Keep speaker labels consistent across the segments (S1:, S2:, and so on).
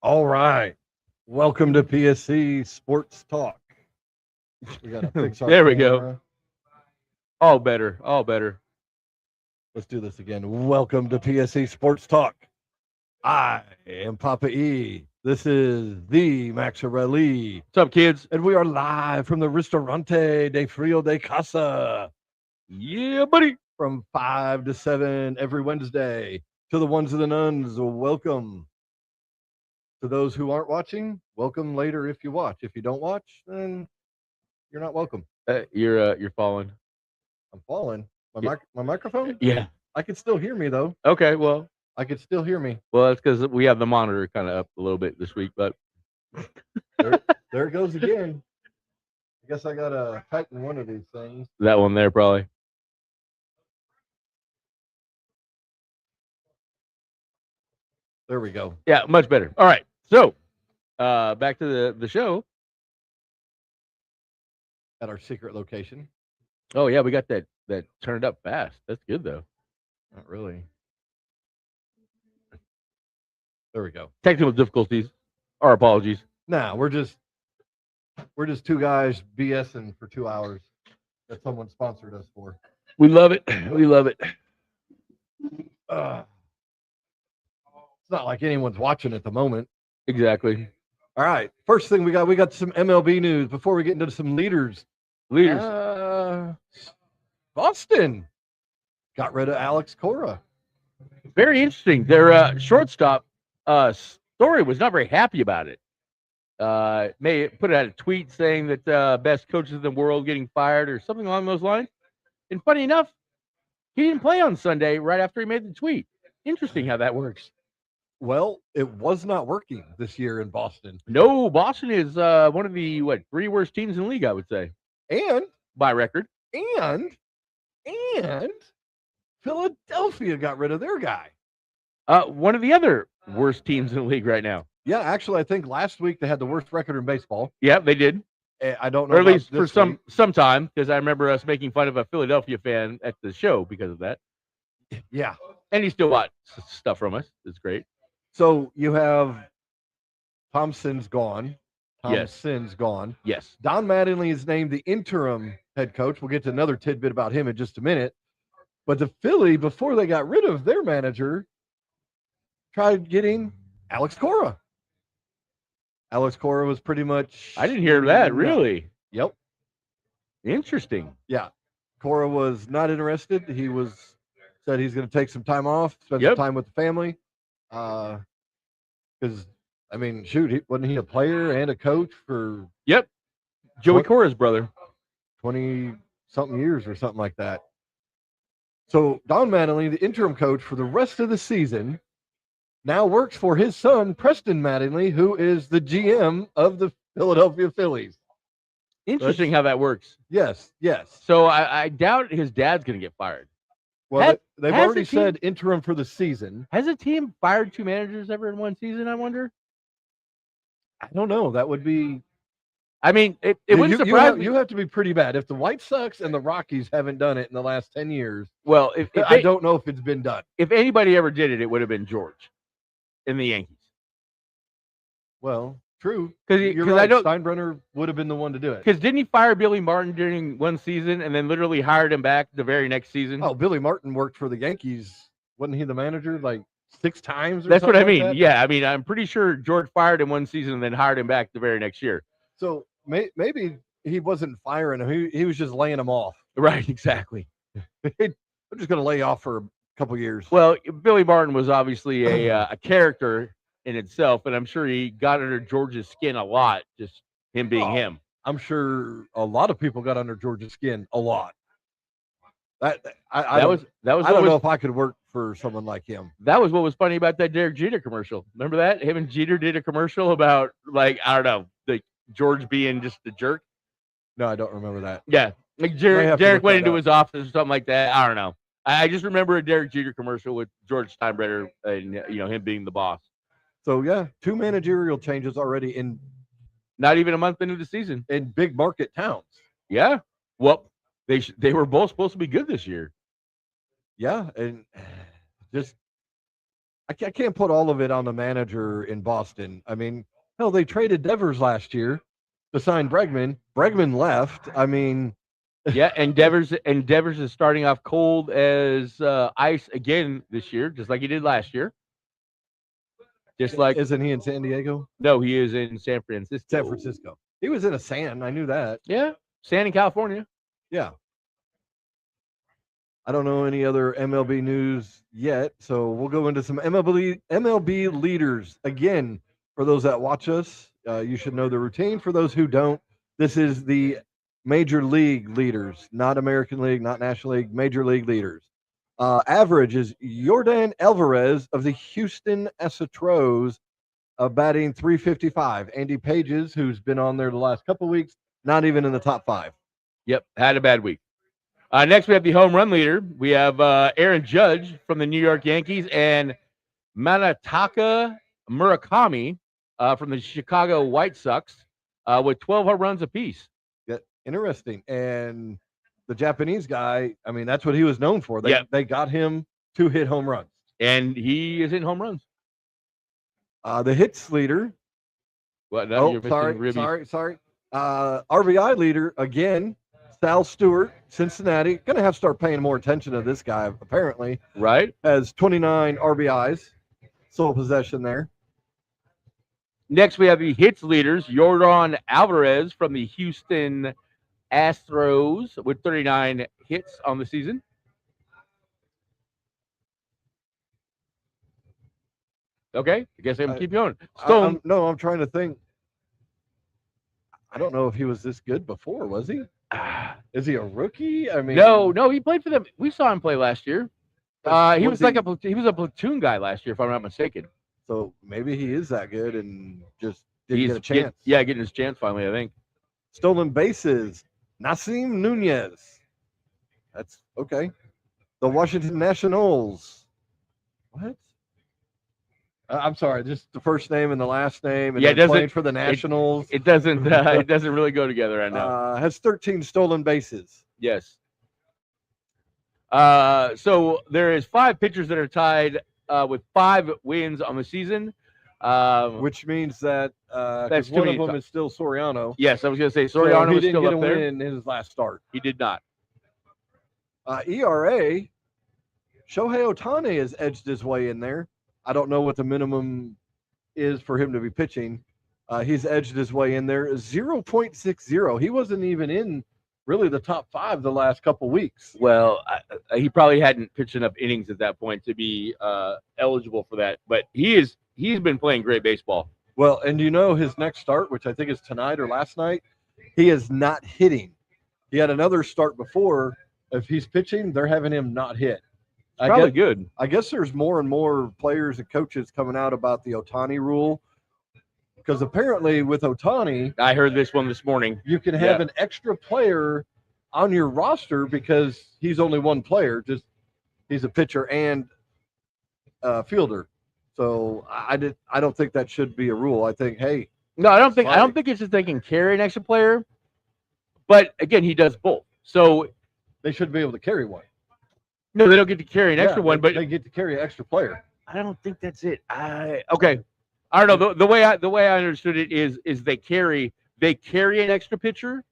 S1: All right. Welcome to PSC Sports Talk. We got to fix our
S2: There we go.
S1: camera.
S2: All better. All better.
S1: Let's do this again. Welcome to PSC Sports Talk. I am Papa E. This is the Maxarelli.
S2: What's up, kids?
S1: And we are live from the Ristorante de Frio de Casa
S2: Yeah, buddy.
S1: from 5 to 7 every Wednesday. To the ones and the nuns, welcome. To those who aren't watching, welcome later if you watch. If you don't watch, then you're not welcome.
S2: You're falling.
S1: I'm falling.
S2: Yeah.
S1: My microphone?
S2: Yeah.
S1: I can still hear me though.
S2: Okay. Well,
S1: I can still hear me.
S2: that's because we have the monitor kind of up a little bit this week, but
S1: There it goes again. I guess I gotta tighten one of these things.
S2: that one there probably.
S1: There we go.
S2: Yeah, much better. All right. So, back to the show.
S1: At our secret location.
S2: Oh yeah, we got that turned up fast. That's good though.
S1: Not really. There we go.
S2: Technical difficulties. Our apologies.
S1: Nah, we're just two guys BSing for 2 hours that someone sponsored us for.
S2: We love it. We love it.
S1: It's not like anyone's watching at the moment.
S2: Exactly.
S1: All right. First thing we got some MLB news before we get into some leaders. Boston got rid of Alex Cora.
S2: Very interesting. Their shortstop Story was not very happy about it. May put out a tweet saying that best coaches in the world getting fired or something along those lines. And funny enough, he didn't play on Sunday right after he made the tweet. Interesting how that works.
S1: Well, it was not working this year in Boston.
S2: No, Boston is one of the three worst teams in the league, I would say,
S1: And
S2: by record.
S1: And Philadelphia got rid of their guy.
S2: One of the other worst teams in the league right now.
S1: Yeah, actually, I think last week they had the worst record in baseball.
S2: Yeah, they did.
S1: I don't know,
S2: or at least for
S1: week.
S2: some time, because I remember us making fun of a Philadelphia fan at the show because of that.
S1: Yeah,
S2: and he still bought stuff from us. It's great.
S1: So you have Thompson's gone.
S2: Yes.
S1: Gone.
S2: Yes.
S1: Don Mattingly is named the interim head coach. We'll get to another tidbit about him in just a minute. But the Philly, before they got rid of their manager, tried getting Alex Cora. Alex Cora was pretty much...
S2: I didn't hear that, really.
S1: Yep.
S2: Interesting.
S1: Yeah. Cora was not interested. He said he's going to take some time off, spend some time with the family. Because, I mean, shoot, wasn't he a player and a coach for...
S2: Yep. Joey Cora's brother.
S1: 20-something years or something like that. So Don Mattingly, the interim coach for the rest of the season, now works for his son, Preston Mattingly, who is the GM of the Philadelphia Phillies.
S2: Interesting how that works.
S1: Yes.
S2: So I doubt his dad's going to get fired.
S1: Well, they've already said interim for the season.
S2: Has a team fired two managers ever in one season, I wonder?
S1: I don't know. That would be...
S2: I mean, it wouldn't surprise me.
S1: You have to be pretty bad. If the White Sox and the Rockies haven't done it in the last 10 years,
S2: well,
S1: I don't know if it's been done.
S2: If anybody ever did it, it would have been George in the Yankees.
S1: Well, true.
S2: Because
S1: right. Steinbrenner would have been the one to do it.
S2: Because didn't he fire Billy Martin during one season and then literally hired him back the very next season?
S1: Oh, Billy Martin worked for the Yankees. Wasn't he the manager like 6 times?
S2: That's what I mean. Like yeah, I mean, I'm pretty sure George fired him one season and then hired him back the very next year.
S1: So maybe he wasn't firing him. He was just laying him off.
S2: Right, exactly.
S1: I'm just going to lay off for a couple years.
S2: Well, Billy Martin was obviously a character in itself, and I'm sure he got under George's skin a lot, just him being him.
S1: I'm sure a lot of people got under George's skin a lot. I don't know if I could work for someone like him.
S2: That was what was funny about that Derek Jeter commercial. Remember that? Him and Jeter did a commercial about, like, I don't know, the George being just a jerk.
S1: No, I don't remember that.
S2: Yeah. Like Derek went into his office or something like that. I don't know. I just remember a Derek Jeter commercial with George Steinbrenner and him being the boss.
S1: So yeah, 2 managerial changes already in
S2: not even a month into the season
S1: in big market towns.
S2: Yeah. Well, they were both supposed to be good this year.
S1: Yeah, and just I can't put all of it on the manager in Boston. I mean, hell, they traded Devers last year to sign Bregman. Bregman left. I mean,
S2: Yeah, and Devers is starting off cold as ice again this year, just like he did last year. Just like
S1: isn't he in San Diego?
S2: No, he is in San Francisco.
S1: San Francisco. He was in a San. I knew that.
S2: Yeah, San in California.
S1: Yeah. I don't know any other MLB news yet, so we'll go into some MLB leaders. Again, for those that watch us, you should know the routine. For those who don't, this is the Major League leaders, not American League, not National League, Major League leaders. Average is Yordan Alvarez of the Houston Astros, batting .355. Andy Pages, who's been on there the last couple of weeks, not even in the top 5.
S2: Yep, had a bad week. Next, we have the home run leader. We have Aaron Judge from the New York Yankees and Manataka Murakami from the Chicago White Sox with 12 home runs apiece.
S1: Yeah, interesting. And the Japanese guy, I mean, that's what he was known for. They got him to hit home runs.
S2: And he is in home runs.
S1: The hits leader.
S2: Well, no,
S1: sorry. RBI leader, again, Sal Stewart, Cincinnati. Going to have to start paying more attention to this guy, apparently.
S2: Right.
S1: Has 29 RBIs. Sole possession there.
S2: Next, we have the hits leaders, Yordan Alvarez from the Houston Astros with 39 hits on the season. Okay, I guess I'm going to keep going.
S1: Stone. I'm trying to think. I don't know if he was this good before, was he? Is he a rookie? I mean,
S2: no, he played for them. We saw him play last year. He was a platoon guy last year, if I'm not mistaken.
S1: So maybe he is that good and just didn't get a chance.
S2: Getting his chance finally, I think.
S1: Stolen bases, Nasim Nunez. That's okay. The Washington Nationals. What? I'm sorry, just the first name and the last name, and playing for the Nationals.
S2: It doesn't really go together, I know.
S1: Has 13 stolen bases.
S2: Yes. So there is 5 pitchers that are tied with 5 wins on the season.
S1: Which means that
S2: that's
S1: one of them is still Soriano.
S2: Yes, I was going to say Soriano
S1: is still
S2: up
S1: there. He didn't get a win in his last start.
S2: He did not.
S1: ERA, Shohei Ohtani has edged his way in there. I don't know what the minimum is for him to be pitching. He's edged his way in there. 0.60. He wasn't even in really the top 5 the last couple weeks.
S2: Well, he probably hadn't pitched enough innings at that point to be eligible for that. But he's been playing great baseball.
S1: Well, and his next start, which I think is tonight or last night, he is not hitting. He had another start before. If he's pitching, they're having him not hit.
S2: Probably good.
S1: I guess there's more and more players and coaches coming out about the Ohtani rule, because apparently with Ohtani,
S2: I heard this one this morning.
S1: You can have an extra player on your roster because he's only one player. Just he's a pitcher and fielder. So I don't think that should be a rule. I think I don't
S2: think it's just they can carry an extra player, but again, he does both. So
S1: they should be able to carry one.
S2: No, they don't get to carry an extra one, but
S1: they get to carry an extra player.
S2: I don't think that's it. Okay. I don't know. The way I understood it is they carry an extra pitcher.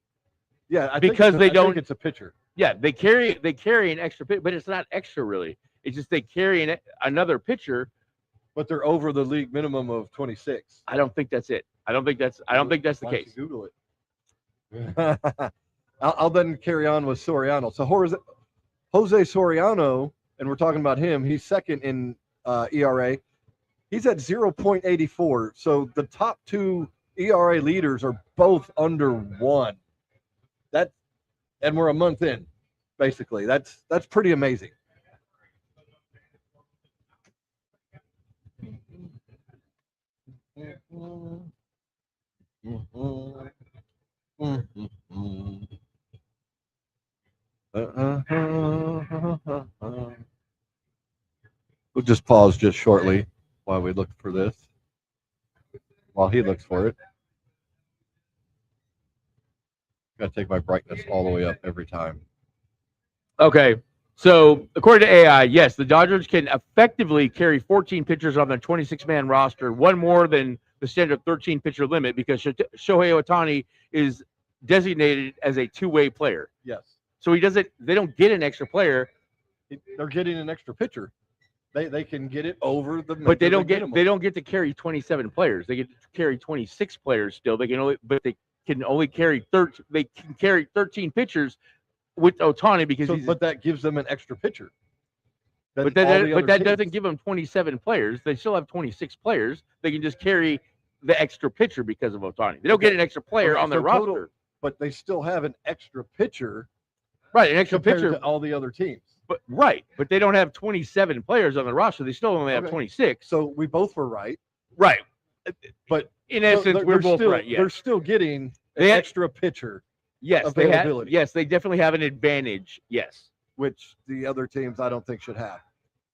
S1: Yeah,
S2: because they don't.
S1: It's a pitcher.
S2: Yeah, they carry an extra pitcher, but it's not extra really. It's just they carry another pitcher,
S1: but they're over the league minimum of 26.
S2: I don't think that's it. I don't think that's the case.
S1: Google it. I'll then carry on with Soriano. So Jose Soriano, and we're talking about him, he's second in ERA. He's at 0.84. So the top 2 ERA leaders are both under 1. And we're a month in, basically. That's pretty amazing. We'll just pause just shortly while we look for this. While he looks for it. Got to take my brightness all the way up every time.
S2: Okay. So, according to AI, yes, the Dodgers can effectively carry 14 pitchers on their 26-man roster, one more than the standard 13-pitcher limit, because Shohei Ohtani is designated as a two-way player.
S1: Yes.
S2: So they don't get an extra player.
S1: They're getting an extra pitcher. They can get it over the.
S2: But they don't get to carry 27 players. They get to carry 26 players still. They can only carry 13. They can carry 13 pitchers with Ohtani because
S1: but that gives them an extra pitcher.
S2: But that doesn't give them 27 players. They still have 26 players. They can just carry the extra pitcher because of Ohtani. They don't get an extra player on their roster.
S1: But they still have an extra pitcher.
S2: Right, an extra pitcher
S1: to all the other teams.
S2: But they don't have 27 players on the roster. They still only have 26.
S1: So we both were right.
S2: Right.
S1: But
S2: in essence, we're both right. Yeah.
S1: They're still getting an extra pitcher.
S2: Yes, they definitely have an advantage. Yes,
S1: which the other teams I don't think should have.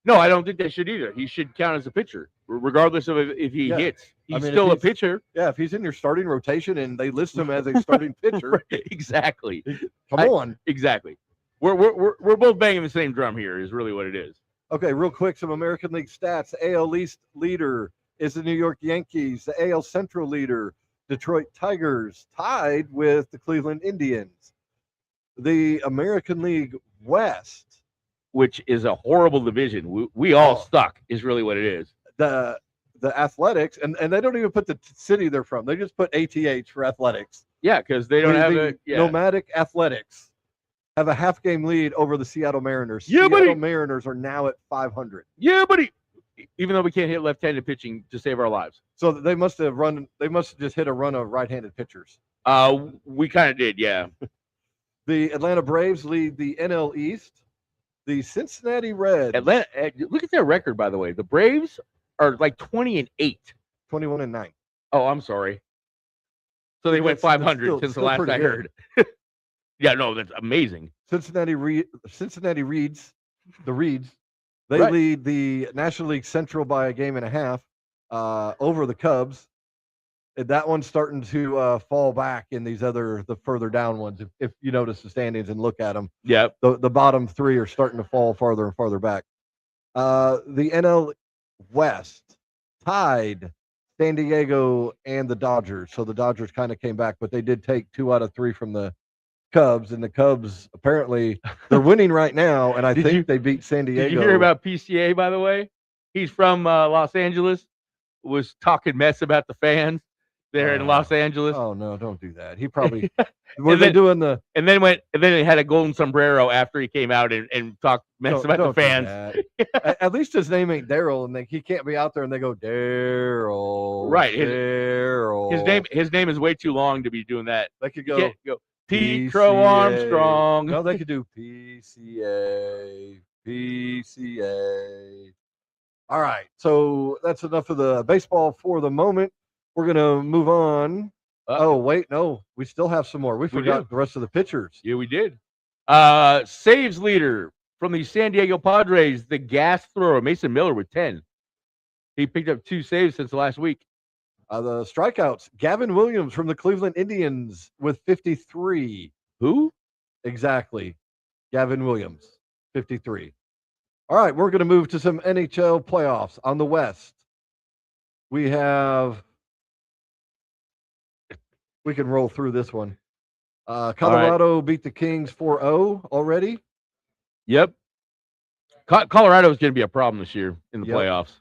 S2: No, I don't think they should either. He should count as a pitcher, regardless of if he hits. He's still a pitcher.
S1: Yeah, if he's in your starting rotation and they list him as a starting pitcher,
S2: right, exactly.
S1: Come on,
S2: exactly. We're both banging the same drum here. Is really what it is.
S1: Okay, real quick, some American League stats. The AL East leader is the New York Yankees. The AL Central leader, Detroit Tigers, tied with the Cleveland Indians. The American League West,
S2: which is a horrible division. We all suck, is really what it is.
S1: The Athletics, and they don't even put the city they're from. They just put ATH for Athletics.
S2: Yeah, because they don't have
S1: Nomadic Athletics have a half-game lead over the Seattle Mariners.
S2: Yeah,
S1: Seattle Mariners are now at 500.
S2: Yeah, buddy. Even though we can't hit left-handed pitching to save our lives.
S1: So they must have just hit a run of right-handed pitchers.
S2: We kind of did, yeah.
S1: The Atlanta Braves lead the NL East. The Cincinnati Reds.
S2: Look at their record, by the way. The Braves are like 20-8.
S1: 21-9.
S2: Oh, I'm sorry. So they went 500 since the last I heard. Yeah, no, that's amazing.
S1: Cincinnati Reeds, the Reeds, they lead the National League Central by a game and a half over the Cubs. And that one's starting to fall back in the further down ones. If you notice the standings and look at them,
S2: yeah,
S1: the bottom three are starting to fall farther and farther back. The NL West tied San Diego and the Dodgers. So the Dodgers kind of came back, but they did take 2 out of 3 from the Cubs, and the Cubs apparently they're winning right now, and I think they beat San Diego.
S2: Did you hear about PCA, by the way? He's from Los Angeles, was talking mess about the fans there in Los Angeles.
S1: Oh no, don't do that. He probably were they doing the
S2: and then he had a golden sombrero after he came out and talked mess about the fans.
S1: At least his name ain't Daryl, and he can't be out there and they go Daryl.
S2: Right.
S1: Daryl.
S2: His name is way too long to be doing that.
S1: They could go
S2: Pete Crow Armstrong.
S1: No, they could do PCA. All right. So that's enough of the baseball for the moment. We're going to move on. Oh, wait. No, we still have some more. We forgot the rest of the pitchers.
S2: Yeah, we did. Saves leader from the San Diego Padres, the gas thrower, Mason Miller with 10. He picked up 2 saves since last week.
S1: The strikeouts, Gavin Williams from the Cleveland Indians with 53.
S2: Who?
S1: Exactly. Gavin Williams, 53. All right, we're going to move to some NHL playoffs on the West. We can roll through this one. Colorado beat the Kings 4-0 already.
S2: Yep. Colorado is going to be a problem this year in the playoffs.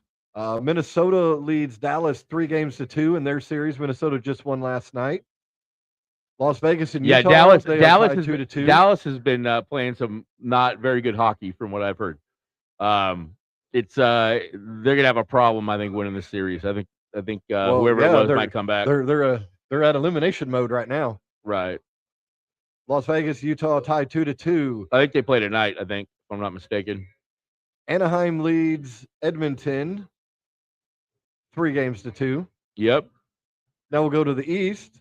S1: Minnesota leads Dallas 3-2 in their series. Minnesota just won last night. Las Vegas and Utah.
S2: Dallas
S1: has 2-2.
S2: Dallas has been playing some not very good hockey from what I've heard. They're gonna have a problem, I think, winning this series. I think whoever it was might come back.
S1: They're at elimination mode right now.
S2: Right.
S1: Las Vegas, Utah tied 2-2.
S2: I think they played tonight. I think, if I'm not mistaken.
S1: Anaheim leads Edmonton 3-2.
S2: Yep.
S1: Now we'll go to the East.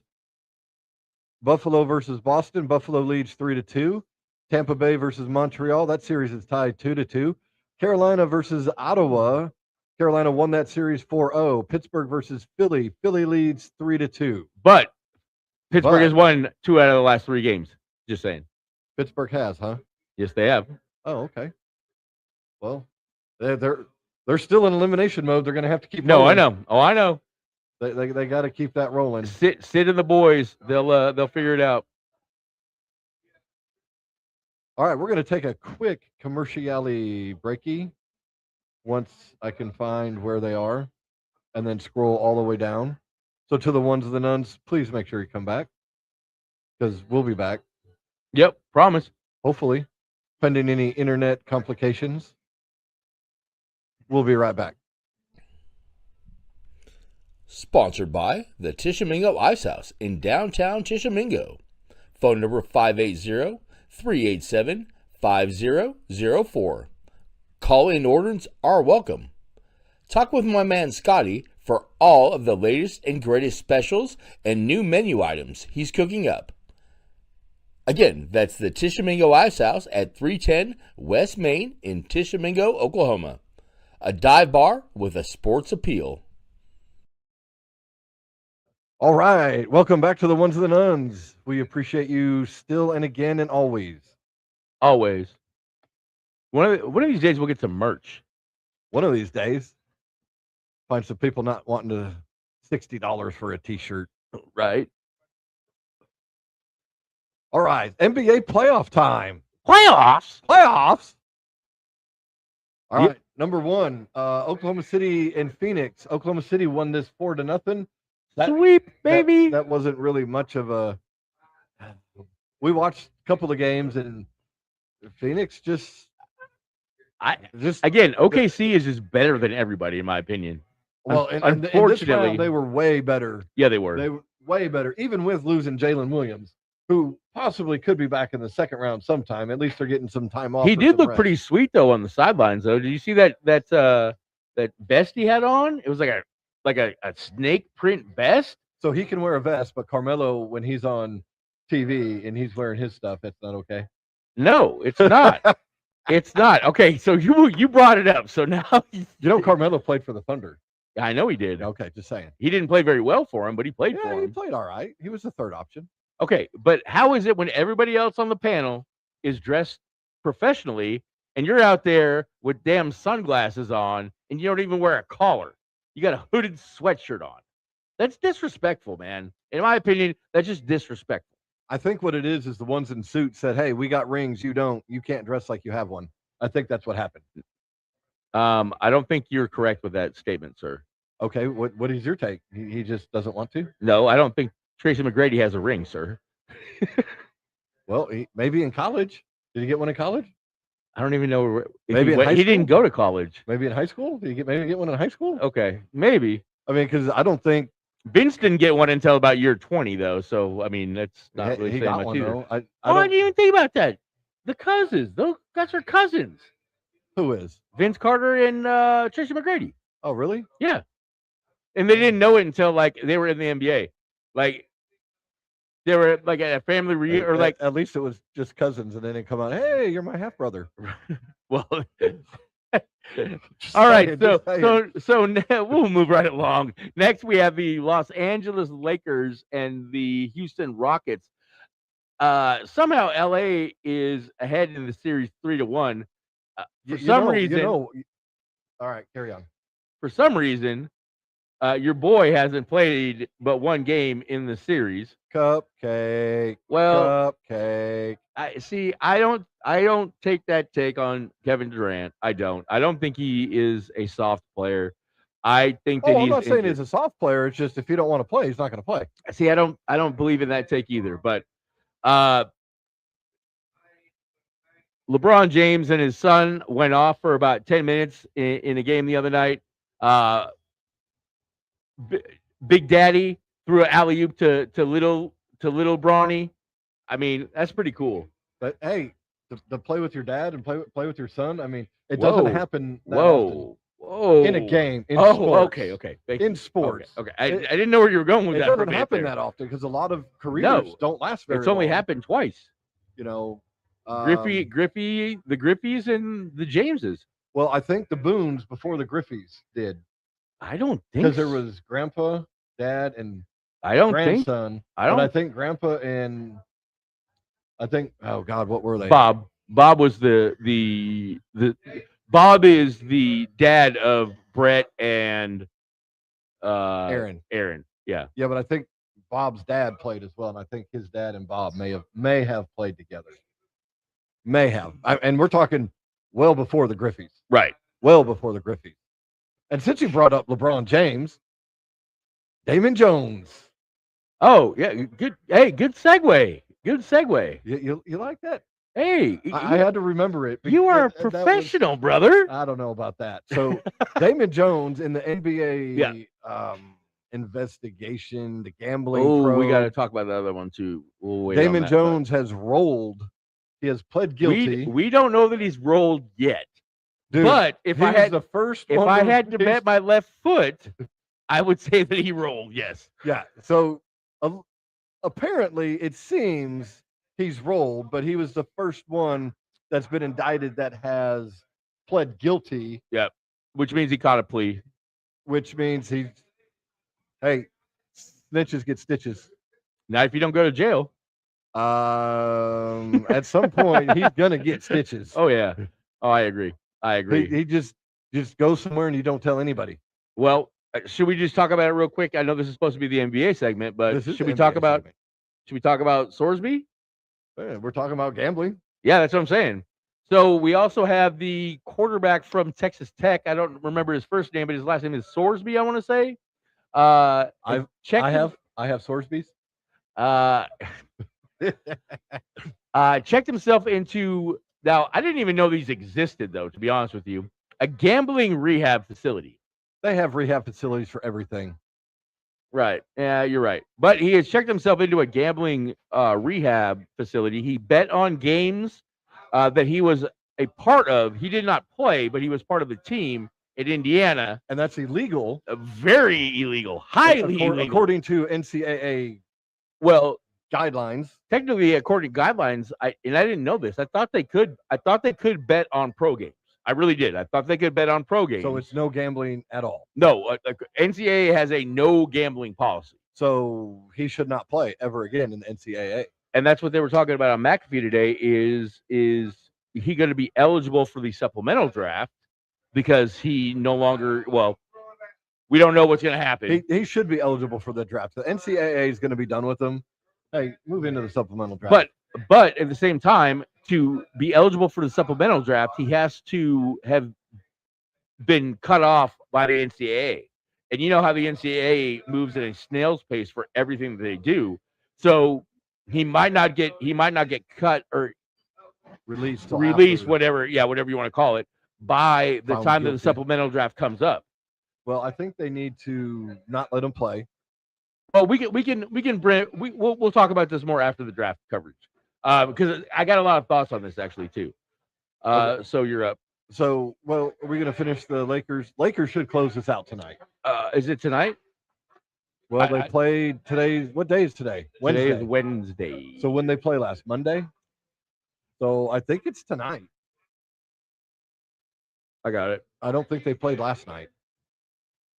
S1: Buffalo versus Boston. Buffalo leads 3-2. Tampa Bay versus Montreal. That series is tied 2-2. Carolina versus Ottawa. Carolina won that series 4-0. Pittsburgh versus Philly. Philly leads 3-2.
S2: But Pittsburgh has won 2 out of the last 3 games. Just saying.
S1: Pittsburgh has, huh?
S2: Yes, they have.
S1: Oh, okay. Well, they're still in elimination mode. They're going to have to keep.
S2: No, I
S1: rolling.
S2: know. Oh, I know.
S1: They got to keep that rolling.
S2: Sid and the boys, they'll figure it out.
S1: All right, we're going to take a quick commerciale breaky once I can find where they are, and then scroll all the way down. So to the ones of the nuns, please make sure you come back because we'll be back.
S2: Yep, promise.
S1: Hopefully, pending any internet complications. We'll be right back.
S3: Sponsored by the Tishomingo Ice House in downtown Tishomingo. Phone number 580-387-5004. Call-in orders are welcome. Talk with my man Scotty for all of the latest and greatest specials and new menu items he's cooking up. Again, that's the Tishomingo Ice House at 310 West Main in Tishomingo, Oklahoma. A dive bar with a sports appeal.
S1: All right, welcome back to the ones of the nuns. We appreciate you still and again and always.
S2: Always. One of these days we'll get some merch.
S1: One of these days, find some people not wanting to $60 for a T-shirt.
S2: Right.
S1: All right, NBA playoff time.
S2: Playoffs.
S1: All right, number one, Oklahoma City and Phoenix. Oklahoma City won this 4-0.
S2: Sweep, baby.
S1: That wasn't really much of a. We watched a couple of games and Phoenix
S2: again, OKC is just better than everybody in my opinion.
S1: Well, and
S2: unfortunately,
S1: in this round, they were way better.
S2: Yeah, they were.
S1: They were way better, even with losing Jalen Williams, who possibly could be back in the second round sometime. At least they're getting some time off.
S2: He did look pretty sweet though on the sidelines though. Did you see that vest he had on? It was like a snake print vest.
S1: So he can wear a vest, but Carmelo, when he's on TV and he's wearing his stuff, that's not okay.
S2: No, it's not. It's not. Okay, so you brought it up. So now
S1: Carmelo played for the Thunder.
S2: I know he did.
S1: Okay, just saying.
S2: He didn't play very well for him, but he played for him.
S1: He played all right. He was the third option.
S2: Okay, but how is it when everybody else on the panel is dressed professionally and you're out there with damn sunglasses on and you don't even wear a collar? You got a hooded sweatshirt on. That's disrespectful, man. In my opinion, that's just disrespectful.
S1: I think what it is the ones in suits said, "Hey, we got rings. You don't. You can't dress like you have one." I think that's what happened.
S2: I don't think you're correct with that statement, sir.
S1: Okay, what is your take? He just doesn't want to?
S2: No, I don't think Tracy McGrady has a ring, sir.
S1: Well, maybe in college. Did he get one in college?
S2: I don't even know.
S1: Maybe
S2: he didn't go to college.
S1: Maybe in high school? Did he get one in high school?
S2: Okay, maybe.
S1: I mean, because I don't think
S2: Vince didn't get one until about year 20, though. So I mean, that's not really saying much either.
S1: Though. I
S2: didn't even think about that. The cousins, those guys are cousins.
S1: Who is?
S2: Vince Carter and Tracy McGrady.
S1: Oh, really?
S2: Yeah. And they didn't know it until like they were in the NBA. Like they were like at a family reunion, or like
S1: at least it was just cousins, and then they come out, "Hey, you're my half brother."
S2: Well, all right. So now we'll move right along. Next, we have the Los Angeles Lakers and the Houston Rockets. Somehow LA is ahead in the series 3-1. For some reason.
S1: All right, carry on.
S2: For some reason, your boy hasn't played but one game in the series.
S1: Cupcake.
S2: Well,
S1: cupcake.
S2: I don't take that take on Kevin Durant. I don't think he is a soft player. I think that
S1: I'm not saying he's a soft player. It's just if you don't want to play, he's not going to play.
S2: See, I don't believe in that take either. But LeBron James and his son went off for about 10 minutes in a game the other night. Big Daddy threw an alley-oop to little Bronny. I mean, that's pretty cool.
S1: But hey, to play with your dad and play with your son, I mean, it doesn't happen that often.
S2: Whoa!
S1: In a game, in sports.
S2: Okay.
S1: In sports,
S2: okay. I didn't know where you were going with that.
S1: It doesn't happen that often because a lot of careers don't last very long.
S2: It's only happened twice.
S1: Griffey,
S2: the Griffies, and the Jameses.
S1: Well, I think the Boones before the Griffies did.
S2: I don't think
S1: because there was Grandpa, Dad, and
S2: grandson.
S1: I think Grandpa and oh God, what were they?
S2: Bob Bob was the Bob is the dad of Brett and
S1: Aaron.
S2: Aaron. Yeah.
S1: Yeah, but I think Bob's dad played as well, and I think his dad and Bob may have played together. May have, and we're talking well before the Griffies.
S2: Right.
S1: Well before the Griffies. And since you brought up LeBron James, Damon Jones.
S2: Oh yeah, good. Hey, good segue. Good segue.
S1: You like that?
S2: Hey,
S1: I had to remember it.
S2: You are a
S1: that was-
S2: professional, brother.
S1: I don't know about that. So Damon Jones in the NBA investigation, the gambling.
S2: Oh, we
S1: probe,
S2: got to talk about the other one too. We'll wait on
S1: Damon
S2: that,
S1: Jones has rolled. He has pled guilty.
S2: We don't know that he's rolled yet.
S1: Dude,
S2: But if
S1: he
S2: I
S1: was
S2: had
S1: the first,
S2: if
S1: one
S2: I
S1: of
S2: had to
S1: his-
S2: bet my left foot, I would say that he rolled. Yes.
S1: Yeah. So apparently, it seems he's rolled, but he was the first one that's been indicted that has pled guilty,
S2: Yep. Which means he caught a plea.
S1: which means hey, snitches get stitches.
S2: Now, if you don't go to jail.
S1: At some point, he's gonna get stitches.
S2: Oh yeah. Oh, I agree. I agree.
S1: He just goes somewhere and you don't tell anybody.
S2: Well, should we just talk about it real quick? I know this is supposed to be the NBA segment, but
S1: This is
S2: should
S1: the
S2: we talk
S1: NBA
S2: about
S1: segment.
S2: should we talk about Sorsby?
S1: Yeah, we're talking about gambling.
S2: Yeah, that's what I'm saying. So we also have the quarterback from Texas Tech. I don't remember his first name, but his last name is Sorsby, I want to say.
S1: I have Sorsby's.
S2: Checked himself into, now I didn't even know these existed though, to be honest with you, a gambling rehab facility.
S1: They have rehab facilities for everything.
S2: Right. Yeah, you're right. But he has checked himself into a gambling rehab facility. He bet on games that he was a part of. He did not play, but he was part of the team in Indiana.
S1: And that's illegal.
S2: Very illegal. Highly illegal.
S1: According to NCAA guidelines.
S2: Technically, according to guidelines, I didn't know this. I thought they could bet on pro games. I really did. I thought they could bet on pro games.
S1: So it's no gambling at all.
S2: No, NCAA has a no gambling policy.
S1: So he should not play ever again in the NCAA.
S2: And that's what they were talking about on McAfee today. Is he going to be eligible for the supplemental draft because he no longer? Well, we don't know what's going to happen.
S1: He should be eligible for the draft. The NCAA is going to be done with him. Hey, move into the supplemental draft.
S2: But at the same time, to be eligible for the supplemental draft, he has to have been cut off by the NCAA. And you know how the NCAA moves at a snail's pace for everything that they do. So he might not get cut or
S1: released,
S2: whatever you want to call it, by the time that the supplemental draft comes up.
S1: Well, I think they need to not let him play.
S2: Well, we'll talk about this more after the draft coverage. Because I got a lot of thoughts on this actually too.
S1: Okay.
S2: So you're up.
S1: So, are we going to finish the Lakers? Lakers should close this out tonight.
S2: Is it tonight?
S1: Well, they played today. What day is today? Wednesday.
S2: Today is Wednesday.
S1: So when they play last Monday? So I think it's tonight.
S2: I got it.
S1: I don't think they played last night.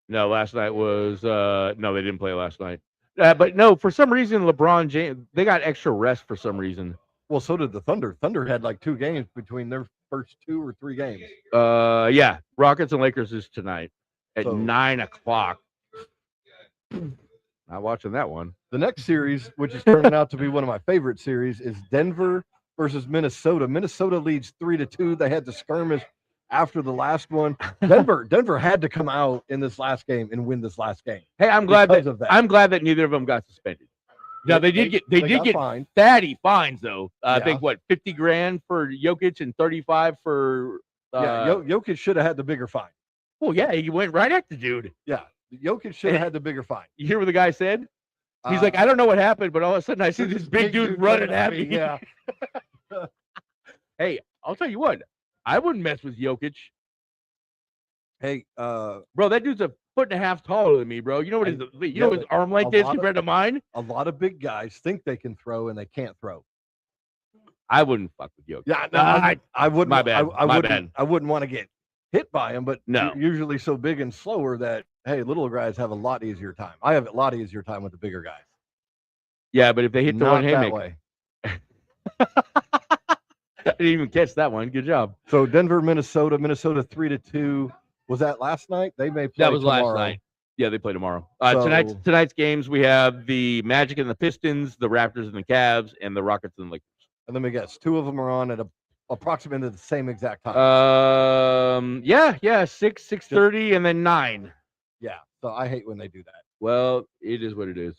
S2: No, last night was no, they didn't play last night. But no, for some reason, LeBron James, they got extra rest for some reason.
S1: Well, so did the Thunder. Thunder had like 2 games between their first 2 or 3 games.
S2: Yeah, Rockets and Lakers is tonight at 9:00. Not watching that one.
S1: The next series, which is turning out to be one of my favorite series, is Denver versus Minnesota. Minnesota leads 3-2. They had the skirmish after the last one. Denver had to come out in this last game and win this last game.
S2: Hey, I'm glad that neither of them got suspended. Now they did get
S1: fined.
S2: fatty fines though. I
S1: Yeah.
S2: think what, $50,000 for Jokic and 35 for
S1: Jokic should have had the bigger fine.
S2: Well, yeah, he went right at the dude.
S1: Yeah, Jokic should have had the bigger fine.
S2: You hear what the guy said? He's like, I don't know what happened, but all of a sudden I see this big dude running at me.
S1: Yeah.
S2: Hey, I'll tell you what, I wouldn't mess with Jokic.
S1: Hey,
S2: bro, that dude's a 1.5 feet taller than me, bro. You know what his arm length is compared to mine?
S1: A lot of big guys think they can throw and they can't throw.
S2: I wouldn't fuck with Jokic.
S1: Yeah, no, I wouldn't.
S2: My bad.
S1: I wouldn't want to get hit by him, but
S2: no.
S1: You're usually so big and slower that little guys have a lot easier time. I have a lot easier time with the bigger guys.
S2: Yeah, but if they hit the one haymaker,
S1: way.
S2: didn't even catch that one. Good job.
S1: So Denver, Minnesota, 3-2. Was that last night? They may play
S2: That was
S1: tomorrow.
S2: last night. Yeah, they play tomorrow.
S1: So-
S2: Tonight's games, we have the Magic and the Pistons, the Raptors and the Cavs, and the Rockets and the Lakers.
S1: And let me guess, 2 of them are on at approximately the same exact time.
S2: Yeah, 6:30, and then 9.
S1: Yeah. So I hate when they do that.
S2: Well, it is what it is.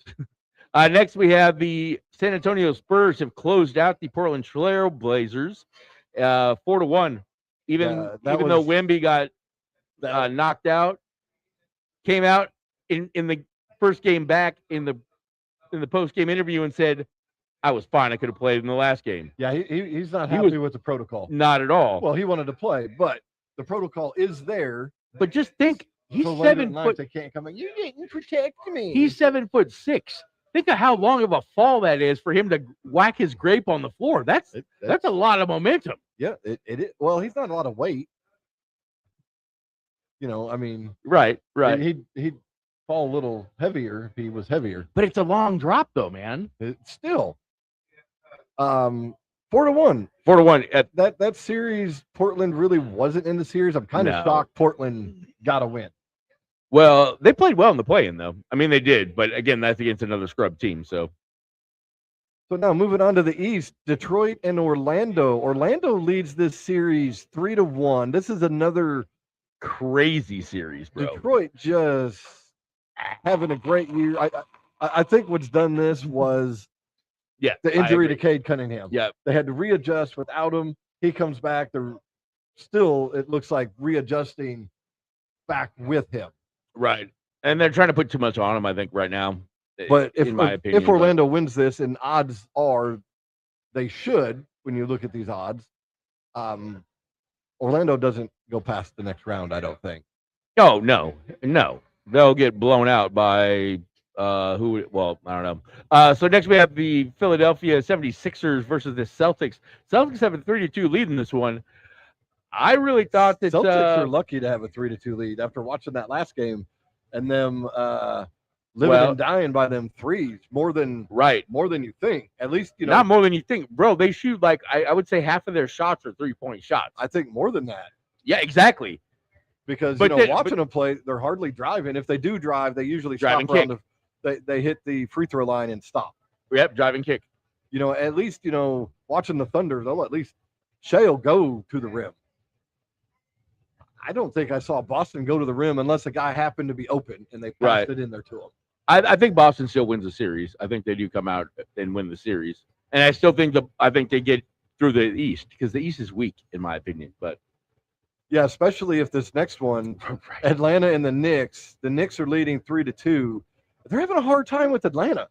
S2: Next, we have the San Antonio Spurs have closed out the Portland Trail Blazers, 4-1. Even though Wemby got knocked out, came out in the first game back in the post game interview and said, "I was fine. I could have played in the last game."
S1: Yeah, he's not happy with the protocol.
S2: Not at all.
S1: Well, he wanted to play, but the protocol is there.
S2: But just think, he's
S1: So late at
S2: 7
S1: night,
S2: foot.
S1: They can't come in. You didn't protect me.
S2: He's 7'6". Think of how long of a fall that is for him to whack his grape on the floor. That's a lot of momentum.
S1: Yeah, it is. Well, he's not a lot of weight. I mean,
S2: Right.
S1: He'd fall a little heavier if he was heavier.
S2: But it's a long drop, though, man.
S1: It's still, 4-1.
S2: 4-1.
S1: That series, Portland really wasn't in the series. I'm kind of shocked Portland got a win.
S2: Well, they played well in the play-in, though. I mean, they did, but again, that's against another scrub team. So
S1: now moving on to the East, Detroit and Orlando. Orlando leads this series 3-1. This is another
S2: crazy series, bro.
S1: Detroit just having a great year. I think what's done this was the injury to Cade Cunningham.
S2: Yeah,
S1: they had to readjust without him. He comes back. They're still, it looks like, readjusting back with him.
S2: Right, and they're trying to put too much on him, I think, right now.
S1: But
S2: in my opinion,
S1: if Orlando wins this, and odds are they should, when you look at these odds, Orlando doesn't go past the next round, I don't think.
S2: No. They'll get blown out by who? Well, I don't know. So next we have the Philadelphia 76ers versus the Celtics. Celtics have a 3-2 lead in this one. I really thought that
S1: Celtics are lucky to have a 3-2 lead after watching that last game and them living and dying by them threes more than you think. At least
S2: not more than you think, bro. They shoot like I would say half of their shots are 3-point shots.
S1: I think more than that.
S2: Yeah, exactly.
S1: Because watching them play, they're hardly driving. If they do drive, they usually
S2: drive
S1: stop
S2: and
S1: kick. They hit the free throw line and stop.
S2: Yep, drive and kick.
S1: At least watching the Thunder, they'll at least Shea will go to the rim. I don't think I saw Boston go to the rim unless a guy happened to be open and they passed it in there to him.
S2: I think Boston still wins the series. I think they do come out and win the series, and I still think they get through the East because the East is weak in my opinion. But
S1: yeah, especially if this next one, Atlanta and the Knicks are leading 3-2. They're having a hard time with Atlanta,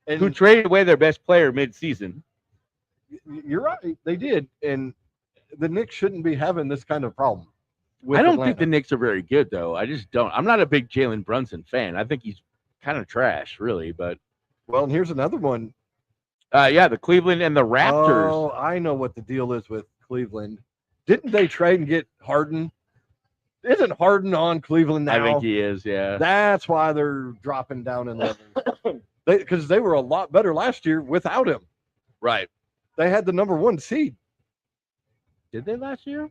S2: and who traded away their best player mid-season.
S1: You're right, they did, and the Knicks shouldn't be having this kind of problem.
S2: I don't think the Knicks are very good, though. I just don't. I'm not a big Jalen Brunson fan. I think he's kind of trash, really. But
S1: and here's another one.
S2: The Cleveland and the Raptors.
S1: Oh, I know what the deal is with Cleveland. Didn't they trade and get Harden? Isn't Harden on Cleveland now?
S2: I think he is. Yeah.
S1: That's why they're dropping down in level. Because they were a lot better last year without him.
S2: Right.
S1: They had the number 1 seed.
S2: Did they last year?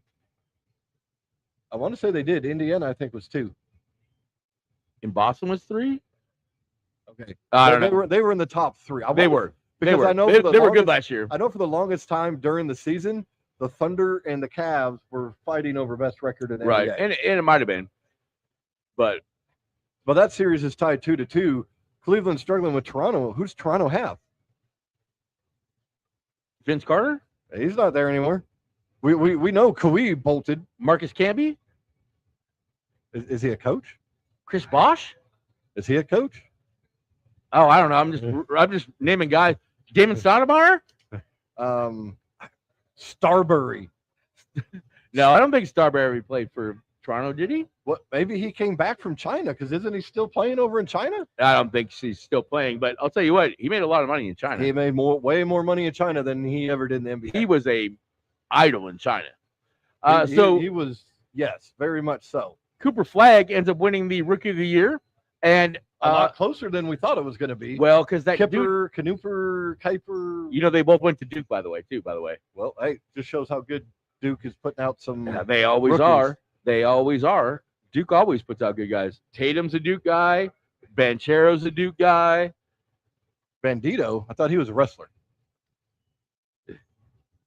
S1: I want to say they did. Indiana, I think, was 2.
S2: And Boston was 3?
S1: Okay.
S2: I don't know.
S1: They were in the top 3.
S2: They were.
S1: I know
S2: they were good last year.
S1: I know for the longest time during the season, the Thunder and the Cavs were fighting over best record in NBA.
S2: Right, and it might have been. But
S1: that series is tied 2-2. Cleveland struggling with Toronto. Who's Toronto have?
S2: Vince Carter?
S1: He's not there anymore. We know Kawhi bolted.
S2: Marcus Camby?
S1: Is he a coach?
S2: Chris Bosh?
S1: Is he a coach?
S2: Oh, I don't know. I'm just naming guys. Damon Stoudemire?
S1: Starbury.
S2: No, I don't think Starbury played for Toronto, did he?
S1: What? Maybe he came back from China because isn't he still playing over in China?
S2: I don't think he's still playing, but I'll tell you what, he made a lot of money in China.
S1: He made way more money in China than he ever did in the NBA.
S2: He was a idol in China.
S1: He was, yes, very much so.
S2: Cooper Flagg ends up winning the Rookie of the Year. And
S1: a lot closer than we thought it was going to be.
S2: well, because that dude,
S1: Kipper, Knuper, Kuiper.
S2: you know, they both went to Duke, by the way.
S1: Well, hey, just shows how good Duke is putting out some.
S2: Yeah, they always
S1: rookies.
S2: are. They always are. Duke always puts out good guys. Tatum's a Duke guy. Banchero's a Duke guy.
S1: Bandito, I thought he was a wrestler.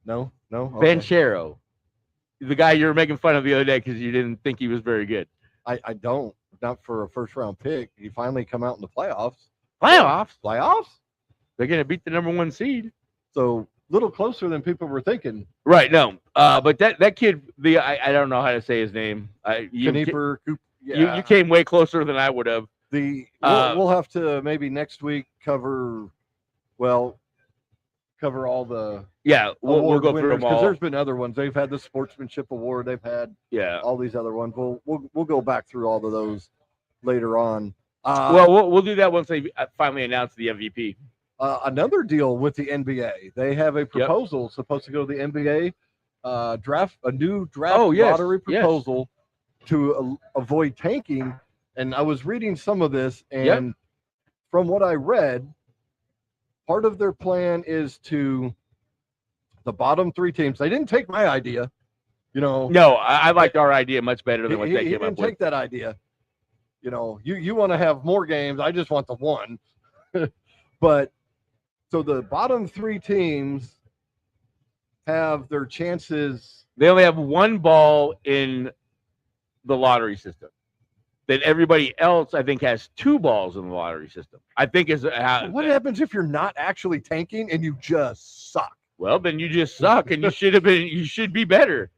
S1: No. Okay.
S2: Banchero, the guy you were making fun of the other day because you didn't think he was very good.
S1: I don't. Not for a first round pick. He finally come out in the playoffs.
S2: Playoffs? They're going to beat the number 1 seed.
S1: So a little closer than people were thinking.
S2: Right. No. But that kid, I don't know how to say his name.
S1: Knieper,
S2: You came way closer than I would have.
S1: We'll have to maybe next week cover all the
S2: we'll go through them all.
S1: because there's been other ones. They've had the sportsmanship award. They've had all these other ones. We'll go back through all of those later on.
S2: We'll do that once they finally announce the MVP.
S1: Another deal with the NBA. They have a proposal supposed to go to the NBA draft, a new draft lottery proposal to avoid tanking. And I was reading some of this, and from what I read, part of their plan is to the bottom 3 teams. They didn't take my idea, No,
S2: I liked our idea much better than what they came up with.
S1: He didn't take that idea. You want to have more games. I just want the one. But so the bottom 3 teams have their chances.
S2: They only have 1 ball in the lottery system. Then everybody else, I think, has 2 balls in the lottery system. I think is
S1: what happens if you're not actually tanking and you just suck?
S2: Well, then you just suck, and you should be better.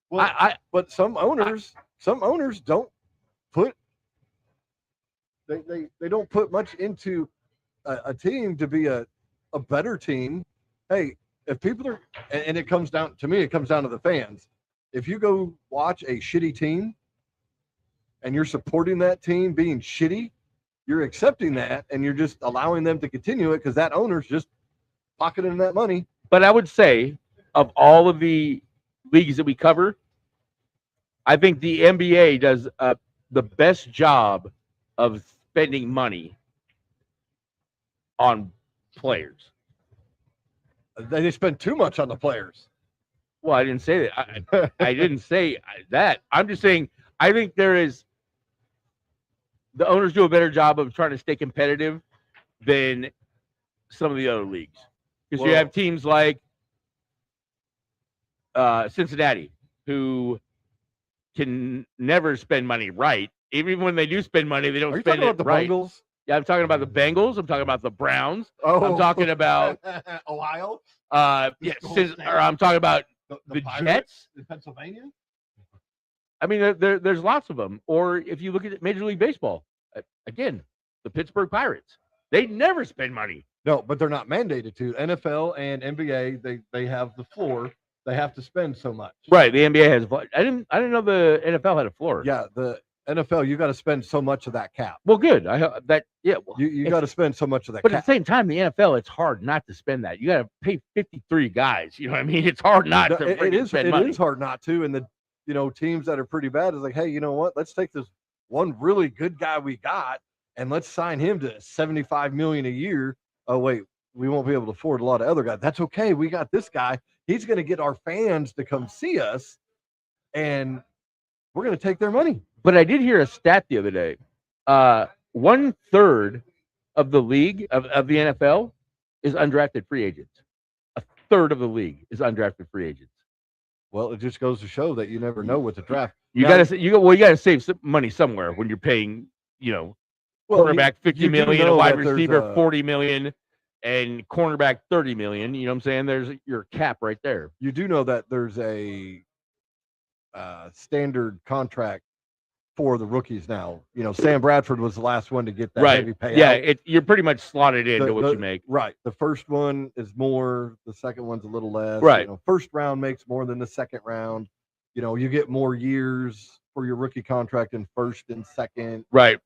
S1: Well, but some owners don't put they don't put much into a team to be a better team. Hey, if people are, and it comes down to the fans. If you go watch a shitty team and you're supporting that team being shitty, you're accepting that and you're just allowing them to continue it because that owner's just pocketing that money.
S2: But I would say, of all of the leagues that we cover, I think the NBA does the best job of spending money on players.
S1: They spend too much on the players.
S2: Well, I didn't say that. I didn't say that. I'm just saying I think the owners do a better job of trying to stay competitive than some of the other leagues. Because you have teams like Cincinnati who can never spend money right. Even when they do spend money, they don't spend it right.
S1: Bengals?
S2: Yeah, I'm talking about the Bengals. I'm talking about the Browns. I'm talking about
S1: Ohio.
S2: Or I'm talking about the Jets
S1: in Pennsylvania.
S2: I mean, there's lots of them. Or if you look at Major League Baseball, again, the Pittsburgh Pirates, they never spend money.
S1: No, but they're not mandated to. NFL and NBA, they have the floor. They have to spend so much.
S2: Right. The NBA has. I didn't know the NFL had a floor.
S1: Yeah, the NFL, you got to spend so much of that cap.
S2: Well, good.
S1: You got to spend so much of that.
S2: But
S1: cap.
S2: At the same time, the NFL, it's hard not to spend that. You got to pay 53 guys. You know what I mean? It's hard not to spend money.
S1: It is hard not to, and the teams that are pretty bad is like, hey, you know what? Let's take this one really good guy we got, and let's sign him to $75 million a year. Oh wait, we won't be able to afford a lot of other guys. That's okay. We got this guy. He's going to get our fans to come see us, and we're going to take their money.
S2: But I did hear a stat the other day. 1/3 of the league of the NFL is undrafted free agents. 1/3 of the league is undrafted free agents.
S1: Well, it just goes to show that you never know with the draft.
S2: You got to save some money somewhere when you're paying, quarterback $50 million, a wide receiver $40 million, and cornerback $30 million. You know what I'm saying? There's your cap right there.
S1: You do know that there's a standard contract for the rookies now. Sam Bradford was the last one to get that heavy payout.
S2: Yeah, you're pretty much slotted into what you make.
S1: Right. The first one is more. The second one's a little less.
S2: Right.
S1: First round makes more than the second round. You get more years for your rookie contract in first and second.
S2: Right.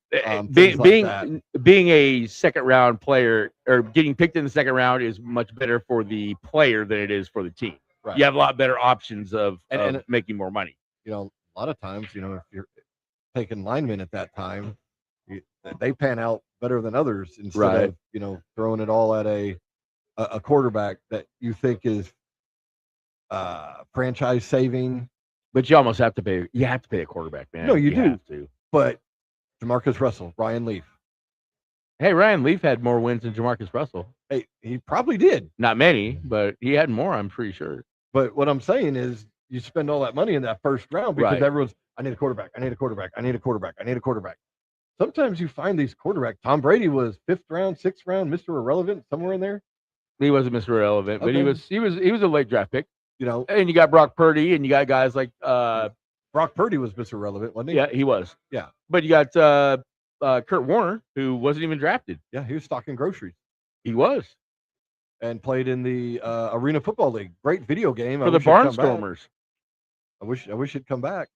S2: Being a second round player or getting picked in the second round is much better for the player than it is for the team. Right. You have a lot better options of making more money.
S1: A lot of times, if you're taking linemen at that time, They pan out better than others instead
S2: Right.
S1: of throwing it all at a quarterback that you think is franchise saving.
S2: But you almost have to pay. You have to pay a quarterback, man.
S1: No, you do.
S2: have to.
S1: But Jamarcus Russell, Ryan Leaf.
S2: Hey, Ryan Leaf had more wins than Jamarcus Russell.
S1: Hey, he probably did.
S2: Not many, but he had more. I'm pretty sure.
S1: But what I'm saying is, you spend all that money in that first round because
S2: Right.
S1: everyone's, I need a quarterback. I need a quarterback. I need a quarterback. I need a quarterback. Sometimes you find these quarterbacks. Tom Brady was 5th round, 6th round, Mr. Irrelevant, somewhere in there.
S2: He wasn't Mr. Irrelevant, but he
S1: Okay.
S2: was a late draft pick.
S1: And
S2: you got Brock Purdy, and you got guys like
S1: Brock Purdy was Mr. Irrelevant, wasn't he?
S2: Yeah, he was.
S1: Yeah.
S2: But you got Kurt Warner, who wasn't even drafted.
S1: Yeah, he was stocking groceries.
S2: He was.
S1: And played in the Arena Football League. Great video game.
S2: For the Barnstormers.
S1: I wish it'd come back.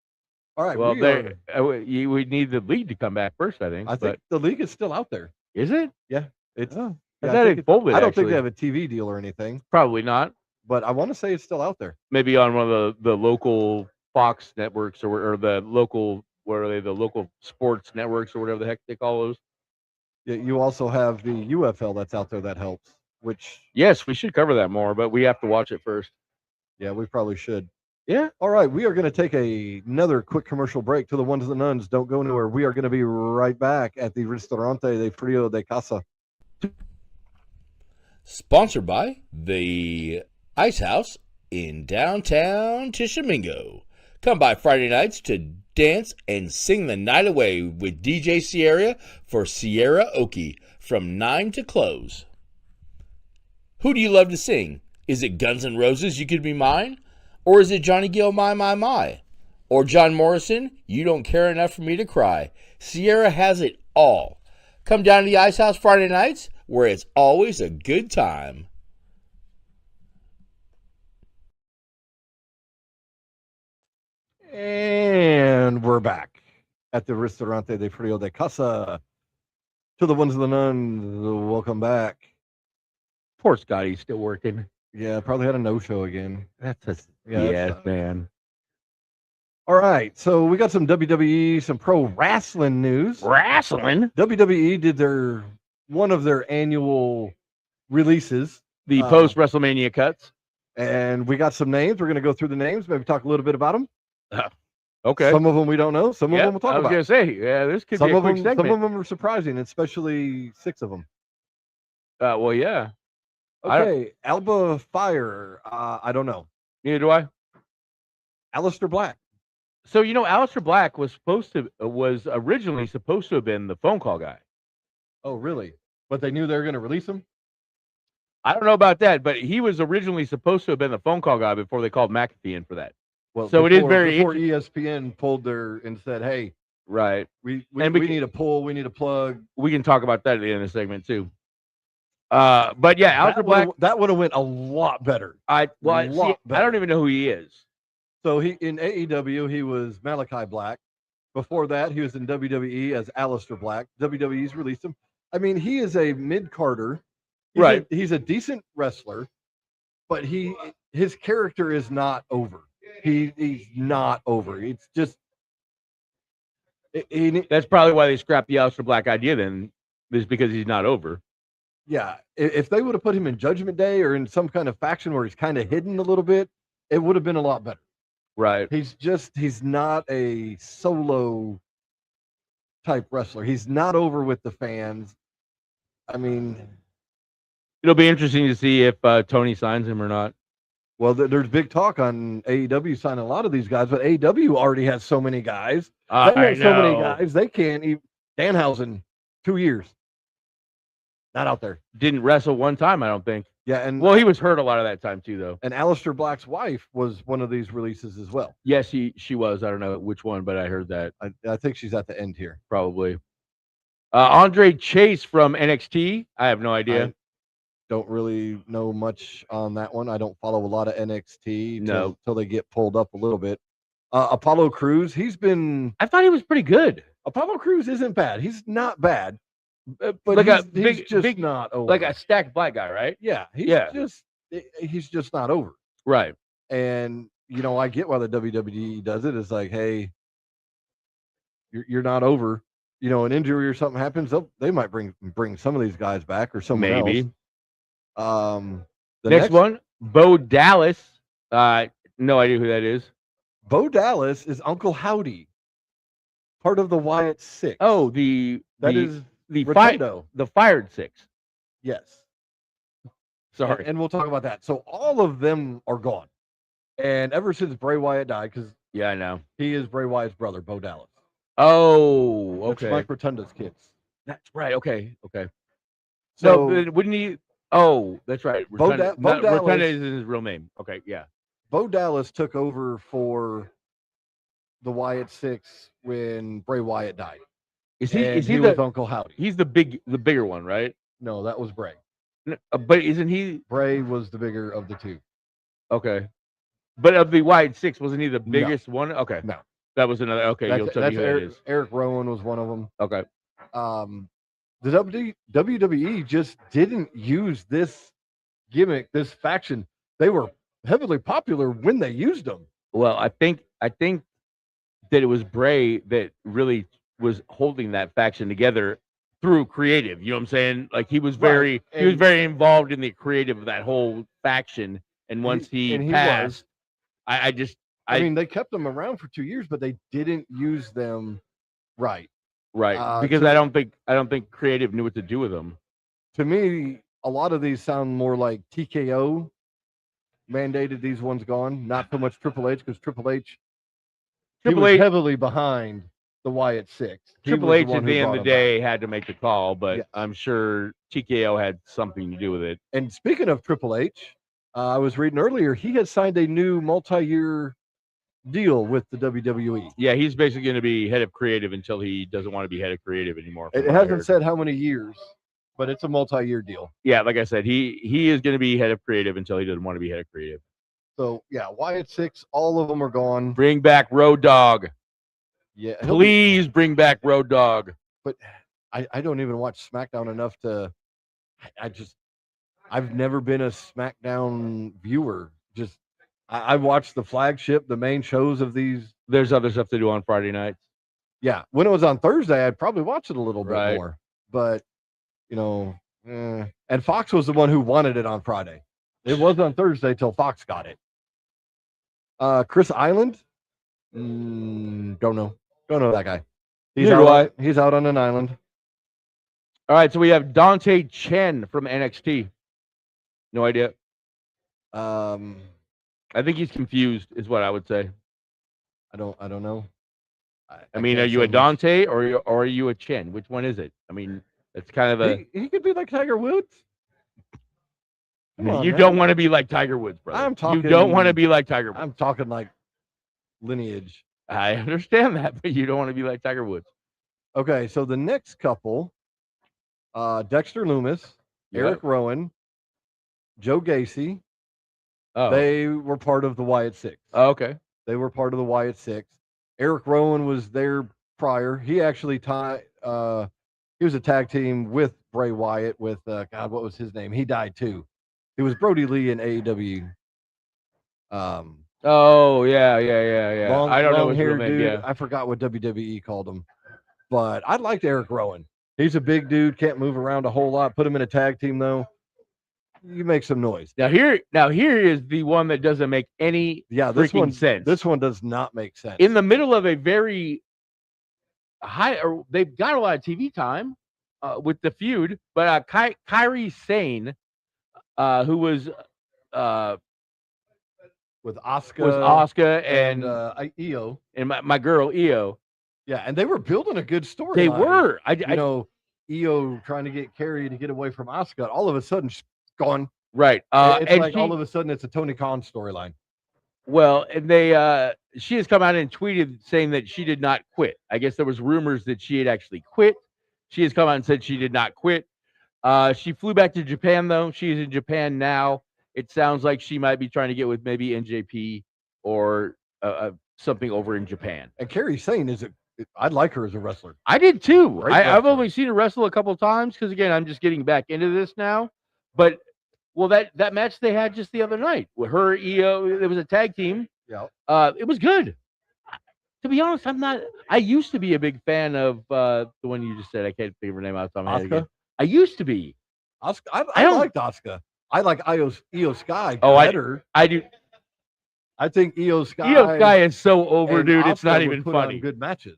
S1: All right.
S2: Well, we need the league to come back first, I think.
S1: I think the league is still out there.
S2: Is it?
S1: Yeah. It's.
S2: Oh,
S1: yeah,
S2: I think folded,
S1: I don't think
S2: actually.
S1: they have a TV deal or anything,
S2: Probably not.
S1: but I want to say it's still out there.
S2: Maybe on one of the local Fox networks or the local, what are they, the local sports networks or whatever the heck they call those.
S1: Yeah, you also have the UFL that's out there that helps, which,
S2: Yes, we should cover that more, but we have to watch it first.
S1: yeah, we probably should.
S2: Yeah.
S1: All right, we are going to take another quick commercial break. To the ones and the nuns, don't go anywhere. We are going to be right back at the Ristorante de Frio de Casa.
S3: Sponsored by the Ice House in downtown Tishomingo. Come by Friday nights to dance and sing the night away with DJ Sierra for Sierra Oki from 9 to close. Who do you love to sing? Is it Guns N' Roses, You Could Be Mine? Or is it Johnny Gill, My? Or John Morrison, You Don't Care Enough for Me to Cry? Sierra has it all. Come down to the Ice House Friday nights, where it's always a good time.
S1: And we're back at the Ristorante de Frio de Casa. To the ones and the nuns, welcome back.
S2: Poor Scotty's still working.
S1: Yeah, probably had a no-show again.
S2: That's
S1: Yeah,
S2: man.
S1: All right, so we got some WWE, some pro wrestling news.
S2: Wrestling?
S1: WWE did one of their annual releases.
S2: The post-WrestleMania cuts?
S1: And we got some names. We're going to go through the names, maybe talk a little bit about them.
S2: Okay.
S1: Some of them we don't know. Some of them we'll talk about.
S2: I was going to say, yeah, this could be a quick segment.
S1: Some of them are surprising, especially 6 of them.
S2: Well, yeah.
S1: Okay, Alba Fire. I don't know.
S2: Neither do I.
S1: Aleister Black.
S2: So, Aleister Black was originally supposed to have been the phone call guy.
S1: Oh, really? But they knew they were going to release him?
S2: I don't know about that, but he was originally supposed to have been the phone call guy before they called McAfee in for that.
S1: Well,
S2: so
S1: before,
S2: it is very
S1: before ESPN pulled and said, "Hey,
S2: right,
S1: we need a pull, we need a plug."
S2: We can talk about that at the end of the segment too. But yeah, Aleister Black,
S1: that would have went a lot better.
S2: I don't even know who he is.
S1: So in AEW he was Malachi Black. Before that, he was in WWE as Aleister Black. WWE's released him. I mean, he is a mid-carder.
S2: Right.
S1: He's a decent wrestler, but his character is not over. He's not over. It's just
S2: that's probably why they scrapped the Aleister Black idea then, is because he's not over.
S1: Yeah. If they would have put him in Judgment Day or in some kind of faction where he's kind of hidden a little bit, it would have been a lot better.
S2: Right.
S1: He's not a solo type wrestler. He's not over with the fans. I mean,
S2: it'll be interesting to see if Tony signs him or not.
S1: Well, there's big talk on AEW signing a lot of these guys, but AEW already has so many guys. They have so many guys, they can't even. Danhausen, 2 years. Not out there.
S2: Didn't wrestle one time, I don't think.
S1: Yeah, and
S2: well, he was hurt a lot of that time too, though.
S1: And Aleister Black's wife was one of these releases as well.
S2: Yes, she was. I don't know which one, but I heard that.
S1: I think she's at the end here.
S2: Probably. Andre Chase from NXT. I have no idea.
S1: Don't really know much on that one. I don't follow a lot of NXT until they get pulled up a little bit. Apollo Crews, I
S2: thought he was pretty good.
S1: Apollo Crews isn't bad. He's not bad. But
S2: like
S1: he's just not over.
S2: Like a stacked black guy, right?
S1: Yeah. He's just not over.
S2: Right.
S1: And I get why the WWE does it. It's like, hey, you're not over. an injury or something happens, they might bring some of these guys back or someone
S2: Maybe.
S1: else. The
S2: Next one, Bo Dallas. No idea who that is.
S1: Bo Dallas is Uncle Howdy, part of the Wyatt Six.
S2: Oh, the
S1: Rotundo.
S2: the fired six.
S1: Yes.
S2: Sorry.
S1: And we'll talk about that. So all of them are gone. And ever since Bray Wyatt died, because
S2: Yeah, I know.
S1: he is Bray Wyatt's brother, Bo Dallas.
S2: Oh,
S1: That's
S2: okay.
S1: Mike Rotunda's kids.
S2: That's right. Okay.
S1: So
S2: no, wouldn't he? Oh, that's right.
S1: Bo
S2: Dallas Rotunda is his real name. Okay, yeah.
S1: Bo Dallas took over for the Wyatt Six when Bray Wyatt died.
S2: Is he
S1: was Uncle Howdy?
S2: He's the bigger one, right?
S1: No, that was Bray.
S2: But isn't he?
S1: Bray was the bigger of the two.
S2: Okay. But of the Wyatt Six, wasn't he the biggest one? Okay.
S1: No.
S2: That was another. Okay, you'll tell me who that is.
S1: Eric Rowan was one of them.
S2: Okay.
S1: The WWE just didn't use this gimmick, this faction. They were heavily popular when they used them.
S2: Well, I think that it was Bray that really was holding that faction together through creative. You know what I'm saying? Like he was very involved in the creative of that whole faction. And once he passed, I mean,
S1: they kept them around for 2 years, but they didn't use them right.
S2: Right. Because I don't think creative knew what to do with them.
S1: To me, a lot of these sound more like TKO mandated these ones gone, not so much Triple H, because Triple H was heavily behind the Wyatt Six.
S2: Triple H at the end of the day had to make the call, but I'm sure TKO had something to do with it.
S1: And speaking of Triple H, I was reading earlier, he has signed a new multi-year deal with the WWE.
S2: Yeah, he's basically going to be head of creative until he doesn't want to be head of creative anymore.
S1: It hasn't said how many years, but it's a multi-year deal.
S2: Yeah, like I said, he is going to be head of creative until he doesn't want to be head of creative.
S1: So, yeah, Wyatt Six, all of them are gone.
S2: Bring back Road Dogg.
S1: Yeah.
S2: Please bring back Road Dogg.
S1: But I don't even watch SmackDown enough to I've never been a SmackDown viewer. Just I watch the flagship, the main shows of these.
S2: There's other stuff to do on Friday nights.
S1: Yeah. When it was on Thursday, I'd probably watch it a little bit more. But, and Fox was the one who wanted it on Friday. It was on Thursday till Fox got it. Chris Island? Don't know. Don't know that guy. He's out on an island.
S2: All right, so we have Dante Chen from NXT. No idea. I think he's confused, is what I would say.
S1: I don't know.
S2: I mean, are you a Dante or are you a Chen? Which one is it? I mean, it's kind of a.
S1: He could be like Tiger Woods.
S2: You don't want to be like Tiger Woods, brother. You don't want to be like Tiger Woods.
S1: I'm talking like lineage.
S2: I understand that, but you don't want to be like Tiger Woods.
S1: Okay, so the next couple, Dexter Lumis, Eric Rowan, Joe Gacy.
S2: Oh.
S1: They were part of the Wyatt Six.
S2: Oh, okay.
S1: They were part of the Wyatt Six. Eric Rowan was there prior. He actually he was a tag team with Bray Wyatt with God, what was his name? He died too. It was Brody Lee in AEW.
S2: Oh yeah. I don't know his real name.
S1: Dude.
S2: Yeah.
S1: I forgot what WWE called him, but I liked Eric Rowan. He's a big dude, can't move around a whole lot. Put him in a tag team though, you make some noise.
S2: Now here is the one that doesn't make any freaking sense.
S1: This one does not make sense.
S2: In the middle of a very they've got a lot of TV time with the feud, but Kairi Sane, who was
S1: with Asuka
S2: and
S1: Io
S2: and my girl Io.
S1: Yeah, and they were building a good story.
S2: They were.
S1: Io trying to get Carrie to get away from Asuka. All of a sudden, she's gone.
S2: Right.
S1: It's like all of a sudden, it's a Tony Khan storyline.
S2: Well, and she has come out and tweeted saying that she did not quit. I guess there was rumors that she had actually quit. She has come out and said she did not quit. She flew back to Japan, though. She's in Japan now. It sounds like she might be trying to get with maybe NJP or something over in Japan.
S1: And Kairi Sane I'd like her as a wrestler.
S2: I did too. I've only seen her wrestle a couple of times because, again, I'm just getting back into this now. But, well, that match they had just the other night with her, Io, it was a tag team.
S1: Yeah.
S2: It was good. To be honest, I'm not. I used to be a big fan of the one you just said. I can't think of her name out of my head again.
S1: Asuka?
S2: I used to be.
S1: Asuka,
S2: I
S1: I
S2: don't-
S1: liked Asuka. I like Io Sky
S2: Oh,
S1: better.
S2: I do.
S1: I think Io Sky.
S2: Io Sky is so over,
S1: and
S2: dude. It's
S1: Asuka
S2: not
S1: would
S2: even
S1: put on
S2: funny.
S1: good matches.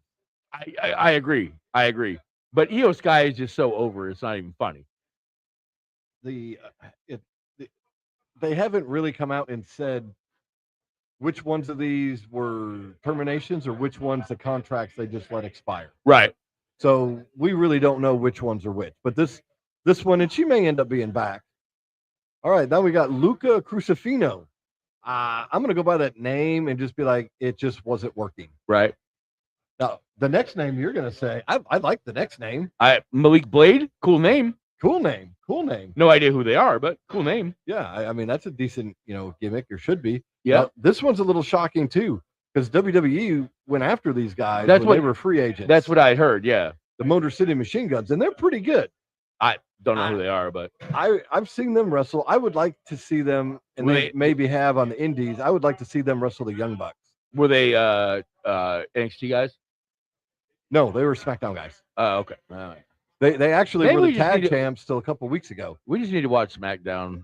S2: I agree. I agree. But Io Sky is just so over. It's not even funny.
S1: They haven't really come out and said which ones of these were terminations or which ones the contracts they just let expire.
S2: Right.
S1: So we really don't know which ones are which. But this one, and she may end up being back. All right, now we got Luca Crucifino. I'm going to go by that name and just be like, it just wasn't working.
S2: Right.
S1: Now, the next name you're going to say, I like the next name.
S2: Malik Blade. Cool name.
S1: Cool name. Cool name.
S2: No idea who they are, but cool name.
S1: Yeah, I mean, that's a decent, gimmick, or should be.
S2: Yeah.
S1: Now, this one's a little shocking, too, because WWE went after these guys
S2: That's
S1: when
S2: what-
S1: they were free agents.
S2: That's what I heard. Yeah.
S1: the Motor City Machine Guns, and they're pretty good.
S2: I don't know who they are, but
S1: I've seen them wrestle. I would like to see them, and
S2: Were
S1: they
S2: they-
S1: maybe have on the indies. I would like to see them wrestle the Young Bucks.
S2: were they NXT guys?
S1: No, they were SmackDown guys.
S2: Oh, okay. All right.
S1: They actually
S2: Maybe
S1: were
S2: we
S1: the
S2: just
S1: tag
S2: need to-
S1: champs till a couple weeks ago.
S2: We just need to watch SmackDown.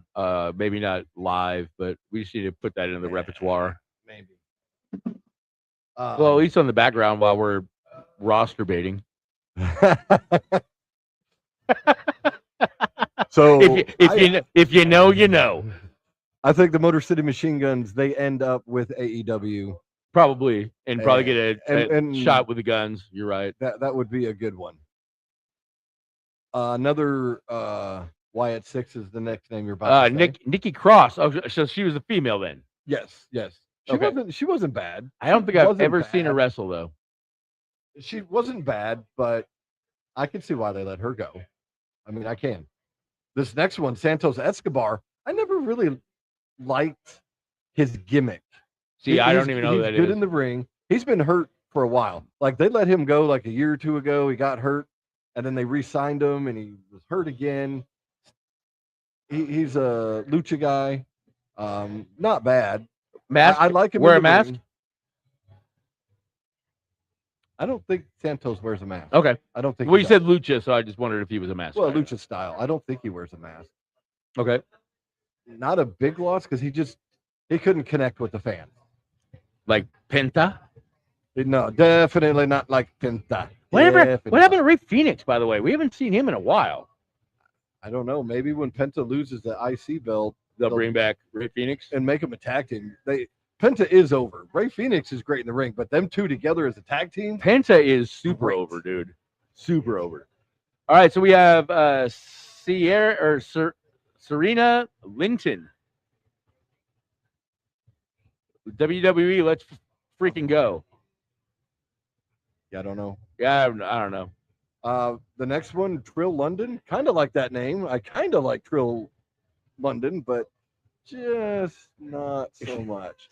S2: Maybe not live, but we just need to put that in the repertoire.
S1: Maybe.
S2: Well, at least on the background while we're roster baiting.
S1: So
S2: If you know, you know.
S1: I think the Motor City Machine Guns, they end up with AEW.
S2: Probably, and probably get a
S1: and-
S2: shot with the guns. You're right.
S1: That would be a good one. Another Wyatt Six is the next name you're about to say.
S2: Nikki Cross. Oh, so she was a female then.
S1: Yes.
S2: Okay.
S1: She wasn't bad.
S2: I don't think I've
S1: Wasn't
S2: ever seen her
S1: bad.
S2: wrestle though.
S1: She wasn't bad, but I can see why they let her go. I mean, I can. This next one, Santos Escobar, I never really liked his gimmick.
S2: See, I
S1: He's-
S2: don't even know who
S1: he's
S2: that
S1: good
S2: is.
S1: in the ring. He's been hurt for a while. Like they let him go like a year or two ago. He got hurt, and then they re-signed him, and he was hurt again. He's a lucha guy. Not bad.
S2: Mask.
S1: I like him.
S2: Wear
S1: in
S2: a
S1: the
S2: mask?
S1: ring. I don't think Santos wears a mask.
S2: Okay.
S1: I don't think.
S2: Well,
S1: he
S2: you
S1: does.
S2: said lucha, so I just wondered if he was a mask.
S1: Well,
S2: fighter.
S1: lucha style. I don't think he wears a mask.
S2: Okay.
S1: Not a big loss because he couldn't connect with the fans.
S2: Like Penta.
S1: No, definitely not like Penta.
S2: What
S1: Definitely
S2: happened
S1: not.
S2: to Ray Phoenix? By the way, we haven't seen him in a while.
S1: I don't know. Maybe when Penta loses the IC belt
S2: They'll bring back Ray Phoenix.
S1: and make him a tag team, Penta is over. Ray Phoenix is great in the ring, but them two together as a tag team,
S2: Penta is super
S1: Great.
S2: over, dude. Super over. All right, so we have Serena Linton. WWE, let's freaking go.
S1: yeah, I don't know.
S2: Yeah, I don't know.
S1: The next one, Trill London, kind of like that name. I kind of like Trill London, but just not so much.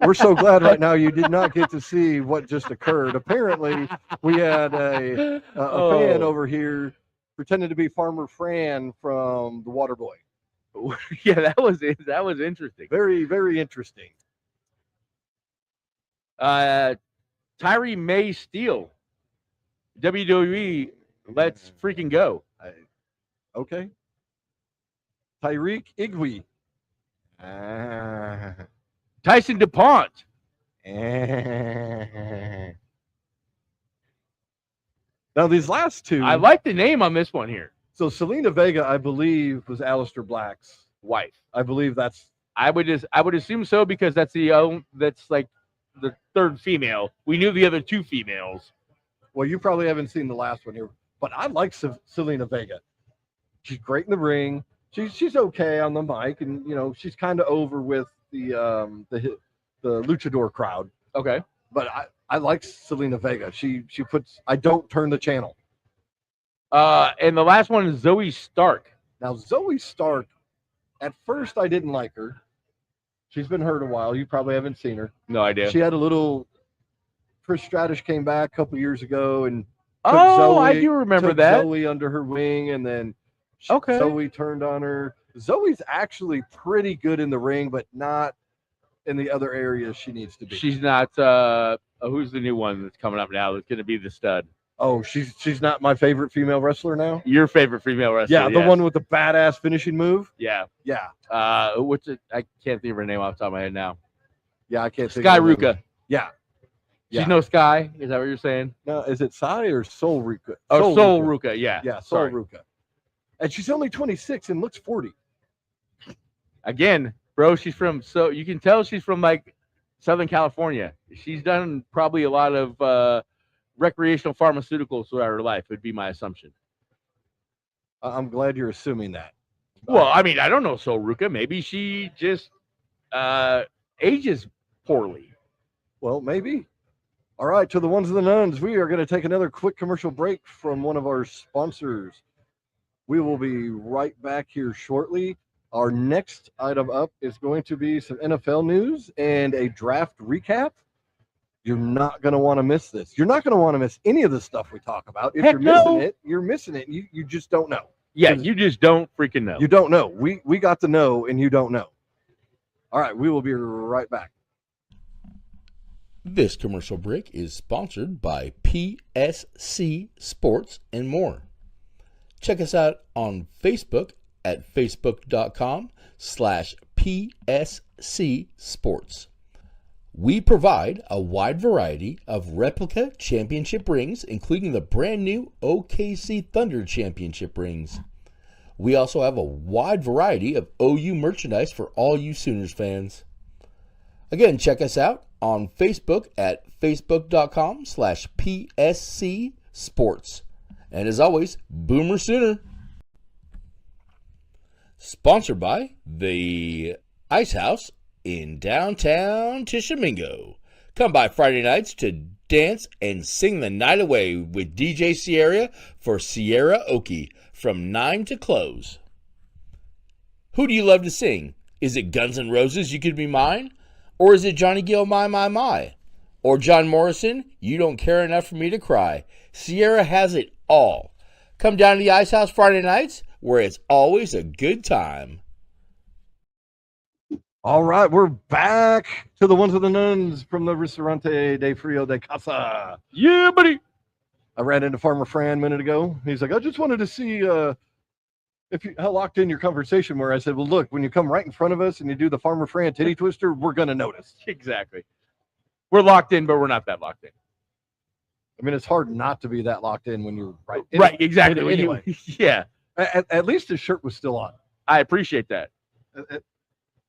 S1: We're so glad right now you did not get to see what just occurred. Apparently, we had a fan over here pretending to be Farmer Fran from The Waterboy.
S2: Yeah, that was interesting.
S1: Very, very interesting.
S2: Tyree May Steele. WWE, let's freaking go.
S1: Okay. Tyreek Igwe.
S2: Tyson DuPont.
S1: Now, these last two.
S2: I like the name on this one here.
S1: So, Selena Vega, I believe, was Aleister Black's
S2: Wife.
S1: I believe that's.
S2: I would assume so because that's that's like the third female. We knew the other two females.
S1: Well, you probably haven't seen the last one here, but I like Selena Vega. She's great in the ring. She's okay on the mic, and she's kind of over with the luchador crowd.
S2: Okay.
S1: But I like Selena Vega. She puts. I don't turn the channel.
S2: And the last one is Zoe Stark.
S1: Now Zoe Stark. At first, I didn't like her. She's been hurt a while. You probably haven't seen her.
S2: No idea.
S1: She had a little. Trish Stratus came back a couple years ago and. took
S2: I
S1: Zoe-
S2: do remember
S1: took
S2: that.
S1: Zoe under her wing, and then
S2: Okay.
S1: Zoe turned on her. Zoe's actually pretty good in the ring, but not in the other areas she needs to be.
S2: She's not. Who's the new one that's coming up now? That's going to be the stud.
S1: Oh, she's not my favorite female wrestler now.
S2: Your favorite female wrestler?
S1: Yeah, the one with the badass finishing move.
S2: Yeah.
S1: Yeah.
S2: I can't think of her name off the top of my head now.
S1: Yeah, I can't think
S2: Sky
S1: of her name.
S2: Ruka.
S1: Yeah.
S2: She's no Sky. Is that what you're saying?
S1: No, is it Sai or Soul Ruka?
S2: Oh, Soul Ruka. Yeah.
S1: Yeah, Soul
S2: Sorry.
S1: Ruka. And she's only 26 and looks 40.
S2: Again, bro, you can tell she's from like Southern California. She's done probably a lot of recreational pharmaceuticals throughout her life, would be my assumption.
S1: I'm glad you're assuming that.
S2: Well, I mean, I don't know Soul Ruka. Maybe she just ages poorly.
S1: Well, maybe. All right, to the ones and the nuns, we are going to take another quick commercial break from one of our sponsors. We will be right back here shortly. Our next item up is going to be some NFL news and a draft recap. You're not going to want to miss this. You're not going to want to miss any of the stuff we talk about. If
S2: Heck
S1: you're missing
S2: no.
S1: it, you're missing it. You just don't know.
S2: Yeah, you just don't freaking know.
S1: You don't know. We got to know, and you don't know. All right, we will be right back.
S3: This commercial break is sponsored by PSC Sports and more. Check us out on Facebook at facebook.com/PSC Sports. We provide a wide variety of replica championship rings, including the brand new OKC Thunder championship rings. We also have a wide variety of OU merchandise for all you Sooners fans. Again, check us out on Facebook at facebook.com/PSC Sports. And as always, Boomer Sooner. Sponsored by the Ice House in downtown Tishomingo. Come by Friday nights to dance and sing the night away with DJ Sierra for Sierra Oki from 9 to close. Who do you love to sing? Is it Guns N' Roses, You Could Be Mine? Or is it Johnny Gill, My? Or John Morrison, You Don't Care Enough for Me to Cry? Sierra has it all. Come down to the Ice House Friday nights, where it's always a good time.
S1: All right, we're back to the ones with the nuns from the Ristorante de Frio de Casa.
S2: Yeah, buddy.
S1: I ran into Farmer Fran a minute ago. He's like, I just wanted to see how locked in your conversation were. I said, well, look, when you come right in front of us and you do the Farmer Fran titty twister, we're going to notice.
S2: Exactly. We're locked in, but we're not that locked in.
S1: I mean, it's hard not to be that locked in when you're right.
S2: Right, exactly.
S1: Anyway.
S2: Yeah.
S1: At least his shirt was still on.
S2: I appreciate that.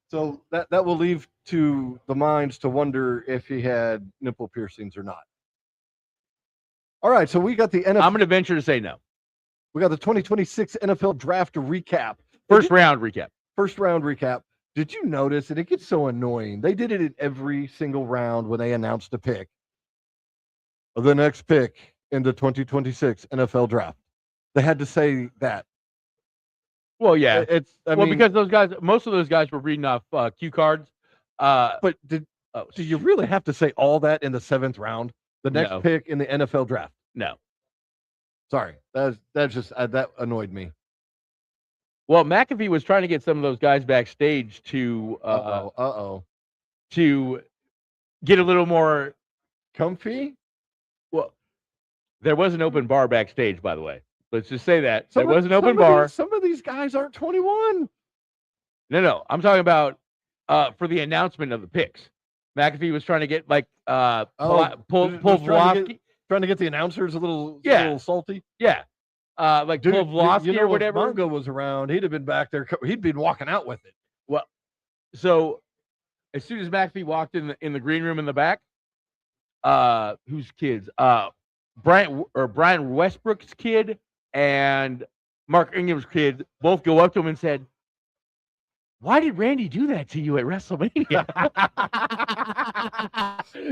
S1: So that will leave to the minds to wonder if he had nipple piercings or not. All right, so we got the NFL.
S2: I'm going to venture to say no.
S1: We got the 2026 NFL draft recap.
S2: First round recap.
S1: First round recap. Did you notice, and it gets so annoying, they did it in every single round when they announced a pick. The next pick in the 2026 NFL draft. They had to say that.
S2: Well, yeah.
S1: I mean,
S2: because most of those guys were reading off cue cards.
S1: But did you really have to say all that in the 7th round? The next
S2: No.
S1: pick in the NFL draft?
S2: No.
S1: Sorry, that's just that annoyed me.
S2: Well, McAfee was trying to get some of those guys backstage to to get a little more
S1: comfy.
S2: Well, there was an open bar backstage, by the way. Let's just say that there was an open bar.
S1: Some of these guys aren't 21.
S2: No. I'm talking about for the announcement of the picks. McAfee was trying to get like Pavlovsky.
S1: Trying to get the announcers a little salty.
S2: Yeah. Like Pavlovsky or whatever.
S1: If Mongo was around, he'd have been back there. He'd been walking out with it.
S2: Well, so as soon as McAfee walked in the green room in the back, whose kids? Brian Westbrook's kid and Mark Ingham's kid both go up to him and said, "Why did Randy do that to you at WrestleMania?"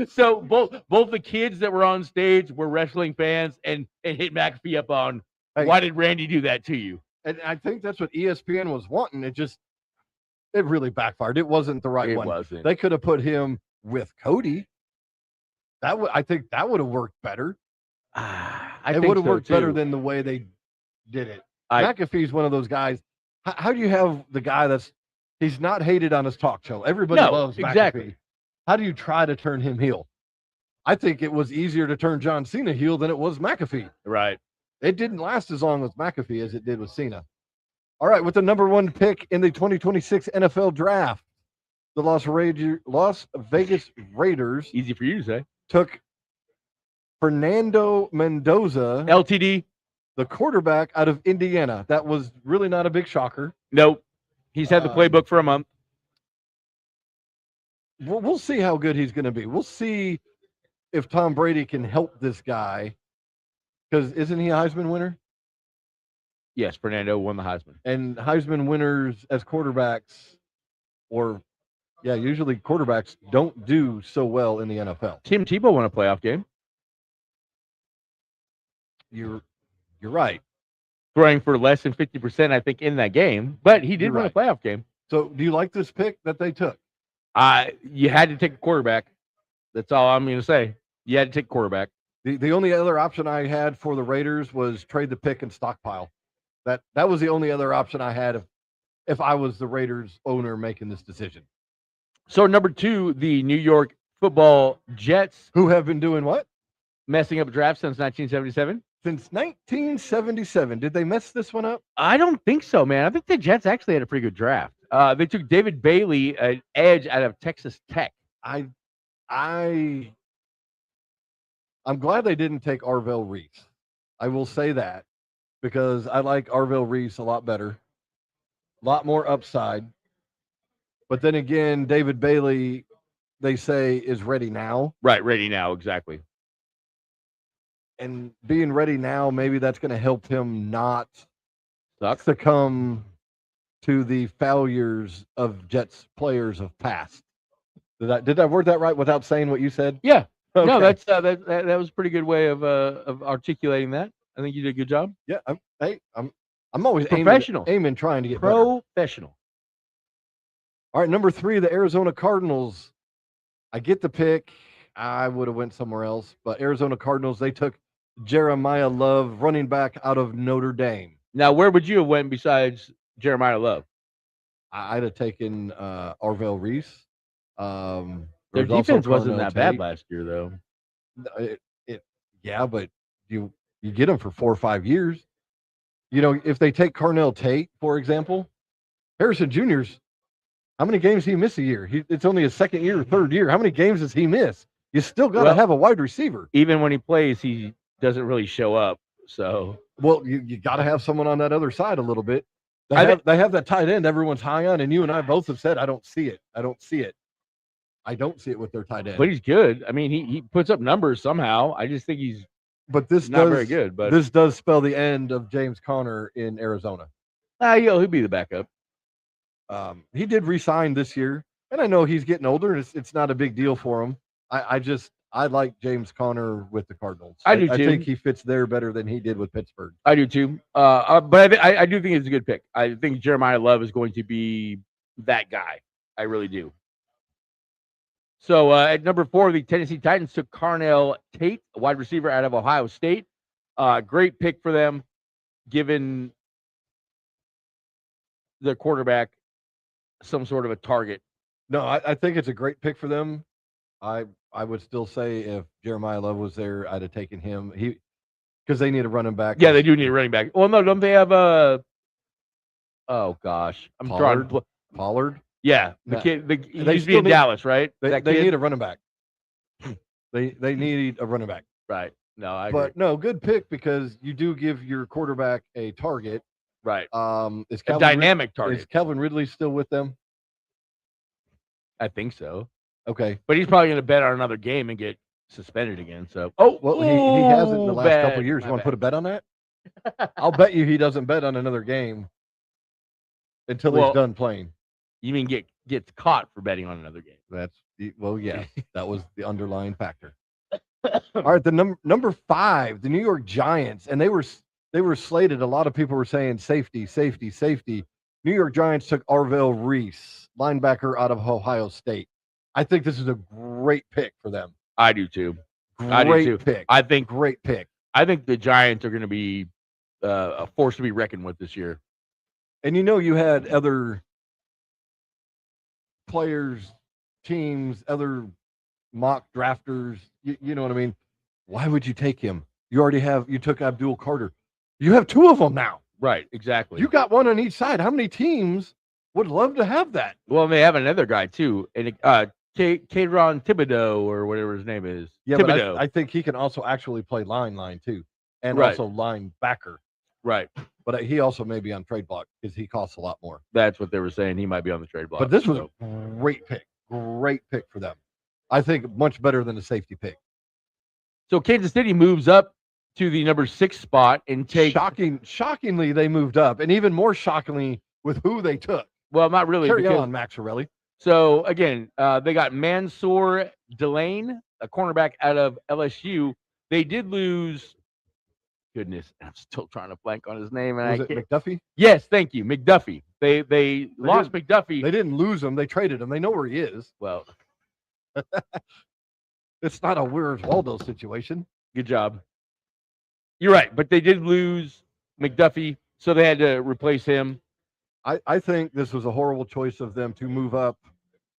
S2: So both the kids that were on stage were wrestling fans and hit McAfee up on, "Why did Randy do that to you?"
S1: And I think that's what ESPN was wanting. It really backfired. It wasn't the right one.
S2: Wasn't.
S1: They could have put him with Cody. I think that would have worked better. It would have worked better than the way they did it. McAfee's one of those guys. How do you have the guy that's He's not hated on his talk show. Everybody
S2: No,
S1: loves McAfee.
S2: exactly.
S1: How do you try to turn him heel? I think it was easier to turn John Cena heel than it was McAfee.
S2: Right.
S1: It didn't last as long with McAfee as it did with Cena. All right, with the number 1 pick in the 2026 NFL Draft, the Las Vegas Raiders
S2: Easy for you to say.
S1: took Fernando Mendoza,
S2: LTD.
S1: the quarterback out of Indiana. That was really not a big shocker.
S2: Nope. He's had the playbook for a month.
S1: We'll see how good he's going to be. We'll see if Tom Brady can help this guy, because isn't he a Heisman winner?
S2: Yes, Fernando won the Heisman.
S1: And Heisman winners as quarterbacks, usually quarterbacks don't do so well in the NFL.
S2: Tim Tebow won a playoff game.
S1: You're right.
S2: Throwing for less than 50%, I think, in that game. But he did
S1: You're
S2: win a playoff game.
S1: So do you like this pick that they took?
S2: You had to take a quarterback. That's all I'm going to say. You had to take a quarterback.
S1: The only other option I had for the Raiders was trade the pick and stockpile. That was the only other option I had if I was the Raiders owner making this decision.
S2: So number 2, the New York Football Jets.
S1: Who have been doing what?
S2: Messing up drafts since 1977.
S1: Since 1977. Did they mess this one up?
S2: I don't think so, man. I think the Jets actually had a pretty good draft. They took David Bailey, an edge out of Texas Tech.
S1: I'm glad they didn't take Arvell Reese. I will say that, because I like Arvell Reese a lot better, a lot more upside. But then again, David Bailey, they say, is ready now.
S2: Right, ready now, exactly.
S1: And being ready now, maybe that's going to help him not
S2: Sucks.
S1: succumb to the failures of Jets players of past. Did I word that right without saying what you said?
S2: Yeah.
S1: Okay.
S2: No, that was a pretty good way of articulating that. I think you did a good job.
S1: Yeah. I'm always
S2: Professional.
S1: aiming trying to get better.
S2: Professional.
S1: All right, number 3, the Arizona Cardinals. I get the pick. I would have went somewhere else, but Arizona Cardinals, they took Jeremiah Love, running back out of Notre Dame.
S2: Now, where would you have went besides Jeremiah Love?
S1: I'd have taken Arvell Reese.
S2: Their defense wasn't that bad last year, though.
S1: Yeah, but you get them for 4 or 5 years. You know, if they take Carnell Tate, for example, Harrison Jr.'s, how many games he miss a year? It's only his second year or third year. How many games does he miss? You still got to have a wide receiver.
S2: Even when he plays, he doesn't really show up. So,
S1: well, you got to have someone on that other side a little bit. They have that tight end everyone's high on, and you and I both have said, I don't see it. I don't see it with their tight end.
S2: But he's good. I mean, he puts up numbers somehow. I just think he's
S1: not
S2: very good. But
S1: this does spell the end of James Conner in Arizona.
S2: He'll be the backup.
S1: He did resign this year, and I know he's getting older. It's not a big deal for him. I like James Conner with the Cardinals.
S2: I do too.
S1: I think he fits there better than he did with Pittsburgh.
S2: I do too. But I do think it's a good pick. I think Jeremiah Love is going to be that guy. I really do. So at number 4, the Tennessee Titans took Carnell Tate, a wide receiver out of Ohio State. Great pick for them, given the quarterback some sort of a target.
S1: No, I think it's a great pick for them. I would still say if Jeremiah Love was there, I'd have taken him. Because they need a running back.
S2: Yeah, they do need a running back. Well, no, don't they have a? Oh gosh, I'm
S1: Pollard?
S2: drawing.
S1: Pollard.
S2: Yeah, the kid. He used to be in Dallas, right?
S1: They need a running back. They need a running back.
S2: Right. No, I agree.
S1: But no, good pick, because you do give your quarterback a target.
S2: Right.
S1: Is
S2: a dynamic target.
S1: Is Calvin Ridley still with them?
S2: I think so.
S1: Okay.
S2: But he's probably going to bet on another game and get suspended again. So,
S1: well, he hasn't in the last couple of years. You want to put a bet on that? I'll bet you he doesn't bet on another game until he's done playing.
S2: You mean gets caught for betting on another game?
S1: Yeah, that was the underlying factor. All right, the number 5, the New York Giants, and they were slated. A lot of people were saying safety. New York Giants took Arvell Reese, linebacker out of Ohio State. I think this is a great pick for them.
S2: I do too.
S1: Great pick.
S2: Great pick. I think the Giants are going to be a force to be reckoned with this year.
S1: And you had other players, teams, other mock drafters, you know what I mean? Why would you take him? You took Abdul Carter. You have two of them now.
S2: Right, exactly.
S1: You got one on each side. How many teams would love to have that?
S2: Well, they have another guy too, and Kayron Thibodeau or whatever his name is.
S1: Yeah, but
S2: Thibodeau.
S1: I think he can also actually play line too, and
S2: Right.
S1: also linebacker.
S2: Right.
S1: But he also may be on trade block because he costs a lot more.
S2: That's what they were saying. He might be on the trade block.
S1: But this was a great pick for them. I think much better than a safety pick.
S2: So Kansas City moves up to the number 6 spot and takes.
S1: Shockingly, they moved up, and even more shockingly with who they took.
S2: Well, not really.
S1: Carry on, Maxarelli.
S2: So again, they got Mansour Delane, a cornerback out of LSU. They did lose. Goodness, I'm still trying to blank on his name. And
S1: Was it McDuffie?
S2: Yes, thank you, McDuffie. They lost McDuffie.
S1: They didn't lose him. They traded him. They know where he is.
S2: Well,
S1: it's not a Where's Waldo situation.
S2: Good job. You're right, but they did lose McDuffie, so they had to replace him.
S1: I think this was a horrible choice of them to move up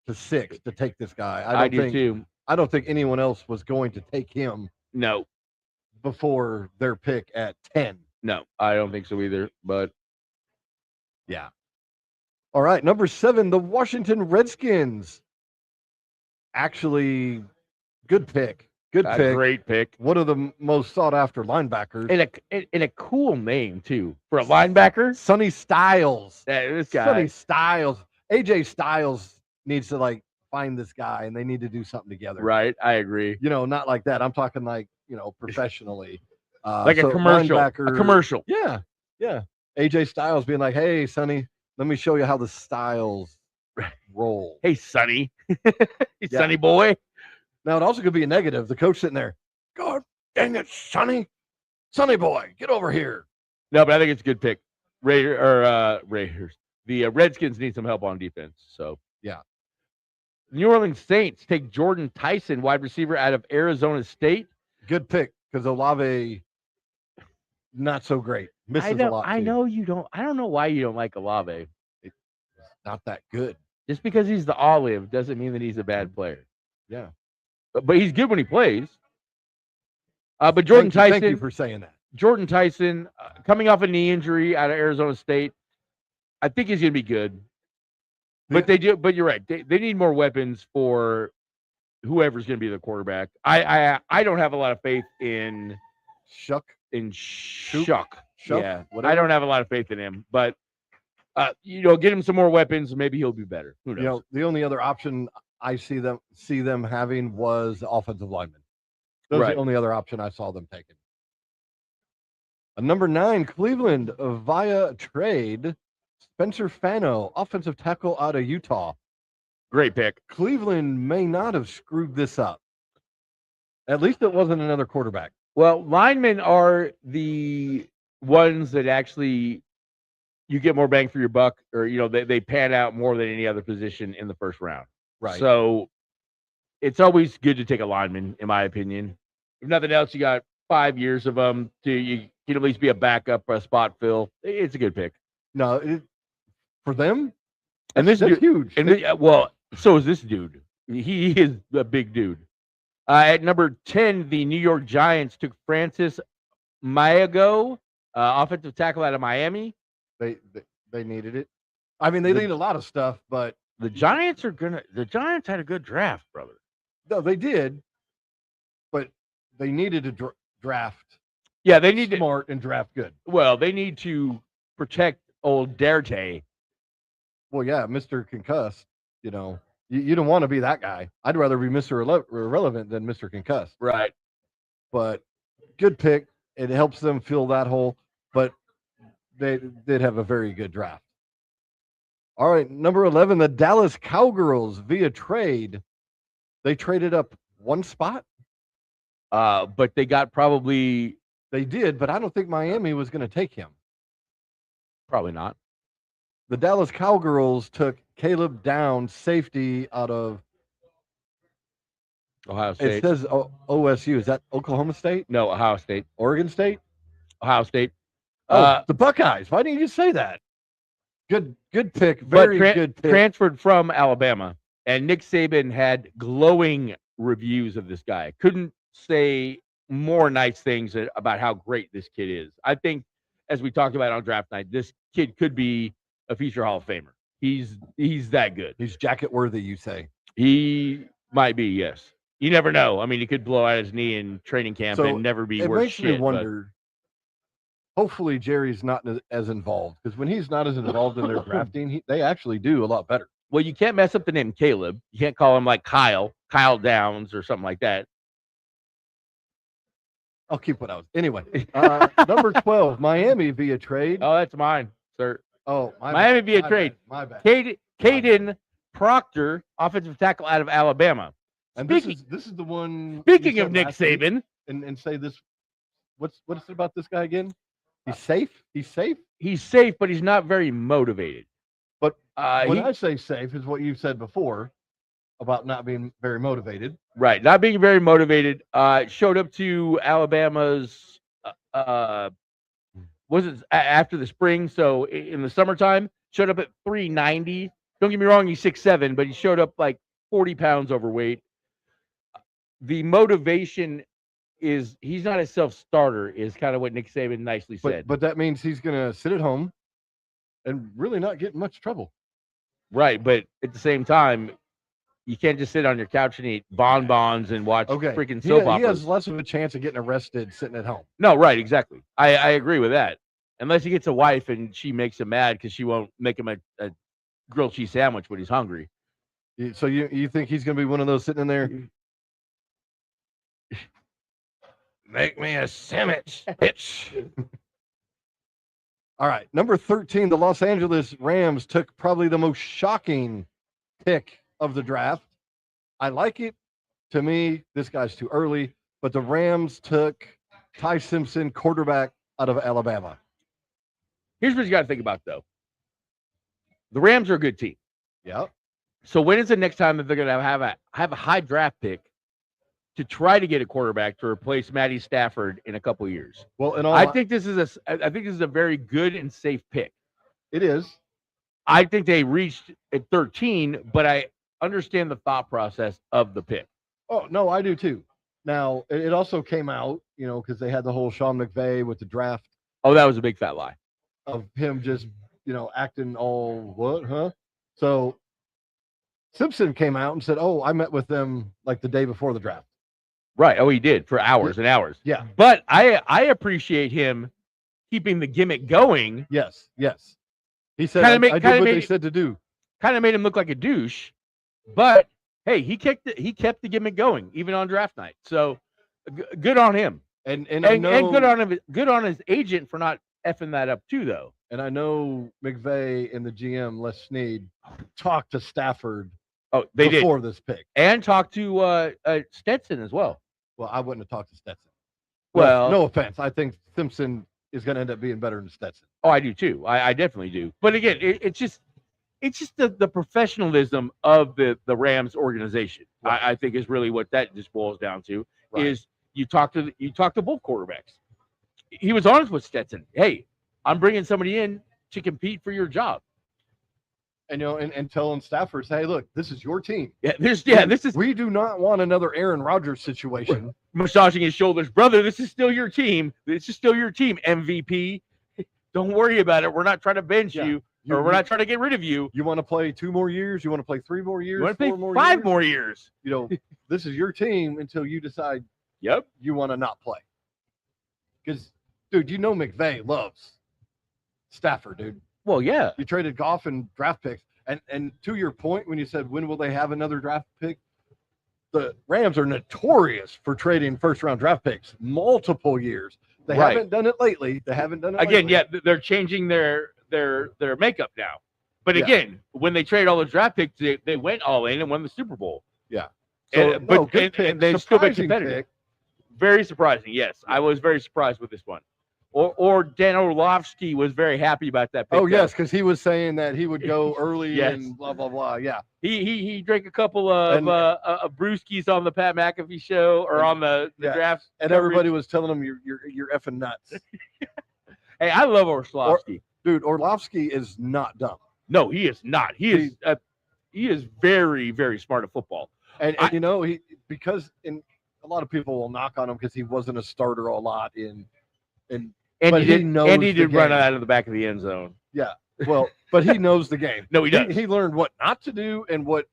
S1: to 6 to take this guy.
S2: I do too.
S1: I don't think anyone else was going to take him.
S2: No.
S1: Before their pick at 10.
S2: No, I don't think so either. But
S1: yeah. All right, number 7, the Washington Redskins. Actually, good pick. Good pick.
S2: Great pick.
S1: One of the most sought after linebackers.
S2: And a cool name too for a linebacker.
S1: Sonny Styles.
S2: This guy.
S1: Sonny Styles. AJ Styles needs to find this guy, and they need to do something together.
S2: Right, I agree.
S1: Not like that. I'm talking professionally.
S2: Like a commercial. A commercial.
S1: Yeah. AJ Styles being like, hey, Sonny, let me show you how the Styles roll.
S2: Hey, Sonny. Hey, Sonny boy.
S1: Now, it also could be a negative. The coach sitting there, God dang it, Sonny. Sonny boy, get over here.
S2: No, but I think it's a good pick. Raiders. The Redskins need some help on defense. So,
S1: yeah.
S2: New Orleans Saints take Jordan Tyson, wide receiver out of Arizona State.
S1: Good pick because Olave, not so great. Misses a lot.
S2: I know you don't. I don't know why you don't like Olave.
S1: It's not that good.
S2: Just because he's the olive doesn't mean that he's a bad player.
S1: Yeah.
S2: But he's good when he plays. But Jordan Tyson.
S1: Thank you for saying that.
S2: Jordan Tyson, coming off a knee injury out of Arizona State, I think he's going to be good. But But you're right. They need more weapons for whoever's going to be the quarterback. I don't have a lot of faith in
S1: Shuck.
S2: Shuck. Yeah,
S1: whatever.
S2: I don't have a lot of faith in him. But get him some more weapons, maybe he'll be better. Who knows?
S1: The only other option I see them having was the offensive lineman. That's the only other option I saw them taking. Number 9, Cleveland via trade. Spencer Fano, offensive tackle out of Utah.
S2: Great pick.
S1: Cleveland may not have screwed this up. At least it wasn't another quarterback.
S2: Well, linemen are the ones that actually you get more bang for your buck, or they pan out more than any other position in the first round.
S1: Right.
S2: So it's always good to take a lineman, in my opinion. If nothing else, you got 5 years of them you can at least be a backup, a spot fill. It's a good pick.
S1: No, for them,
S2: and that's
S1: huge.
S2: And so is this dude. He is a big dude. At number 10, the New York Giants took Francis Maiago, offensive tackle out of Miami.
S1: They needed it. I mean, they need a lot of stuff, but
S2: the Giants had a good draft, brother.
S1: No, they did, but they needed to draft.
S2: Yeah, they need
S1: smart and draft good.
S2: Well, they need to protect old Derte.
S1: Well, yeah, Mr. Concussed. You don't want to be that guy. I'd rather be Mr. Irrelevant than Mr. Concussed.
S2: Right.
S1: But good pick. It helps them fill that hole. But they did have a very good draft. All right, number 11, the Dallas Cowgirls via trade. They traded up one spot.
S2: But they got probably...
S1: They did, but I don't think Miami was going to take him.
S2: Probably not.
S1: The Dallas Cowgirls took Caleb Downs, safety out of
S2: Ohio State.
S1: It says OSU. Is that Oklahoma State?
S2: No, Ohio State.
S1: Oregon State?
S2: Ohio State.
S1: Oh, the Buckeyes. Why didn't you say that? Good pick.
S2: but
S1: Very good pick.
S2: transferred from Alabama. And Nick Saban had glowing reviews of this guy. Couldn't say more nice things about how great this kid is. I think, as we talked about on draft night, this kid could be a future Hall of Famer. He's that good.
S1: He's jacket worthy, you say.
S2: He might be, yes. You never know. I mean, he could blow out his knee in training camp
S1: So,
S2: and never be
S1: It
S2: worth
S1: makes
S2: shit.
S1: me wonder. Hopefully, Jerry's not as involved, because when he's not as involved in their drafting, they actually do a lot better.
S2: Well, you can't mess up the name Caleb. You can't call him like Kyle Downs or something like that.
S1: I'll keep what I was. Anyway, number 12, Miami via trade.
S2: Oh, that's mine, sir.
S1: Oh,
S2: Miami via trade.
S1: My bad.
S2: Caden Proctor, offensive tackle out of Alabama.
S1: And this is the one.
S2: Speaking of Nick Saban,
S1: and say this. What's it about this guy again? He's safe. He's safe.
S2: He's safe, but he's not very motivated.
S1: But when I say safe, is what you've said before about not being very motivated.
S2: Right, not being very motivated. Showed up to Alabama's. Was it after the spring? So in the summertime, showed up at 390. Don't get me wrong, he's 6'7", but he showed up like 40 pounds overweight. The motivation is he's not a self-starter, is kind of what Nick Saban nicely said.
S1: But that means he's going to sit at home and really not get in much trouble.
S2: Right, but at the same time, you can't just sit on your couch and eat bonbons and watch freaking soap operas.
S1: He has less of a chance of getting arrested sitting at home.
S2: No, right, exactly. I agree with that. Unless he gets a wife and she makes him mad because she won't make him a grilled cheese sandwich when he's hungry.
S1: So you think he's going to be one of those sitting in there? Make me a sandwich, bitch. All right, number 13, the Los Angeles Rams took probably the most shocking pick of the draft. I like it. To me, this guy's too early, but the Rams took Ty Simpson, quarterback out of Alabama.
S2: Here's what you got to think about, though. The Rams are a good team.
S1: Yeah.
S2: So when is the next time that they're going to have a high draft pick to try to get a quarterback to replace Matty Stafford in a couple of years?
S1: Well,
S2: I think this is a very good and safe pick.
S1: It is.
S2: I think they reached at 13, but I understand the thought process of the pick.
S1: Oh, no, I do too. Now, it also came out, because they had the whole Sean McVay with the draft.
S2: Oh, that was a big fat lie.
S1: Of him just, acting all, what, huh? So Simpson came out and said, oh, I met with them like the day before the draft.
S2: Right. Oh, he did for hours and hours.
S1: Yeah.
S2: But I appreciate him keeping the gimmick going.
S1: Yes. He said, I did what they said to do.
S2: Kind of made him look like a douche. But, hey, he kept the gimmick going, even on draft night. So, good on him. And good on his agent for not effing that up, too, though.
S1: And I know McVay and the GM, Les Snead, talked to Stafford before this pick.
S2: And talked to Stetson as well.
S1: Well, I wouldn't have talked to Stetson.
S2: Well,
S1: no offense. I think Simpson is going to end up being better than Stetson.
S2: Oh, I do too. I definitely do. But again, it's just the professionalism of the Rams organization. Right. I think is really what that just boils down to. Right. Is you talk to both quarterbacks. He was honest with Stetson. Hey, I'm bringing somebody in to compete for your job.
S1: And and telling Stafford, hey, look, this is your team.
S2: This is.
S1: We do not want another Aaron Rodgers situation.
S2: Massaging his shoulders, brother. This is still your team. This is still your team. MVP. Don't worry about it. We're not trying to bench you, or we're not trying to get rid of you.
S1: You want to play 2 more years? You want to play 3 more years?
S2: You want to play 5 more years?
S1: This is your team until you decide.
S2: Yep.
S1: You want to not play. Because, dude, McVay loves Stafford, dude.
S2: Well, yeah.
S1: You traded Goff and draft picks. And to your point, when you said, when will they have another draft pick? The Rams are notorious for trading first-round draft picks multiple years. They haven't done it lately. Again,
S2: yeah, they're changing their makeup now. But again, when they trade all the draft picks, they went all in and won the Super Bowl.
S1: Yeah.
S2: So, good pick. They've still been competitive. Pick. Very surprising, yes. I was very surprised with this one. Or Dan Orlovsky was very happy about that pick.
S1: Oh, yes, because he was saying that he would go early and blah, blah, blah. Yeah.
S2: He drank a couple of brewskis on the Pat McAfee show or on the draft.
S1: And everybody was telling him, you're effing nuts.
S2: Hey, I love Orlovsky.
S1: Dude, Orlovsky is not dumb.
S2: No, he is not. He is very, very smart at football.
S1: And you know, because a lot of people will knock on him because he wasn't a starter a lot but he knows
S2: and he
S1: the
S2: did run
S1: game.
S2: out of the back of the end zone.
S1: Yeah. Well, but he knows the game.
S2: No, he does.
S1: He learned what not to do and what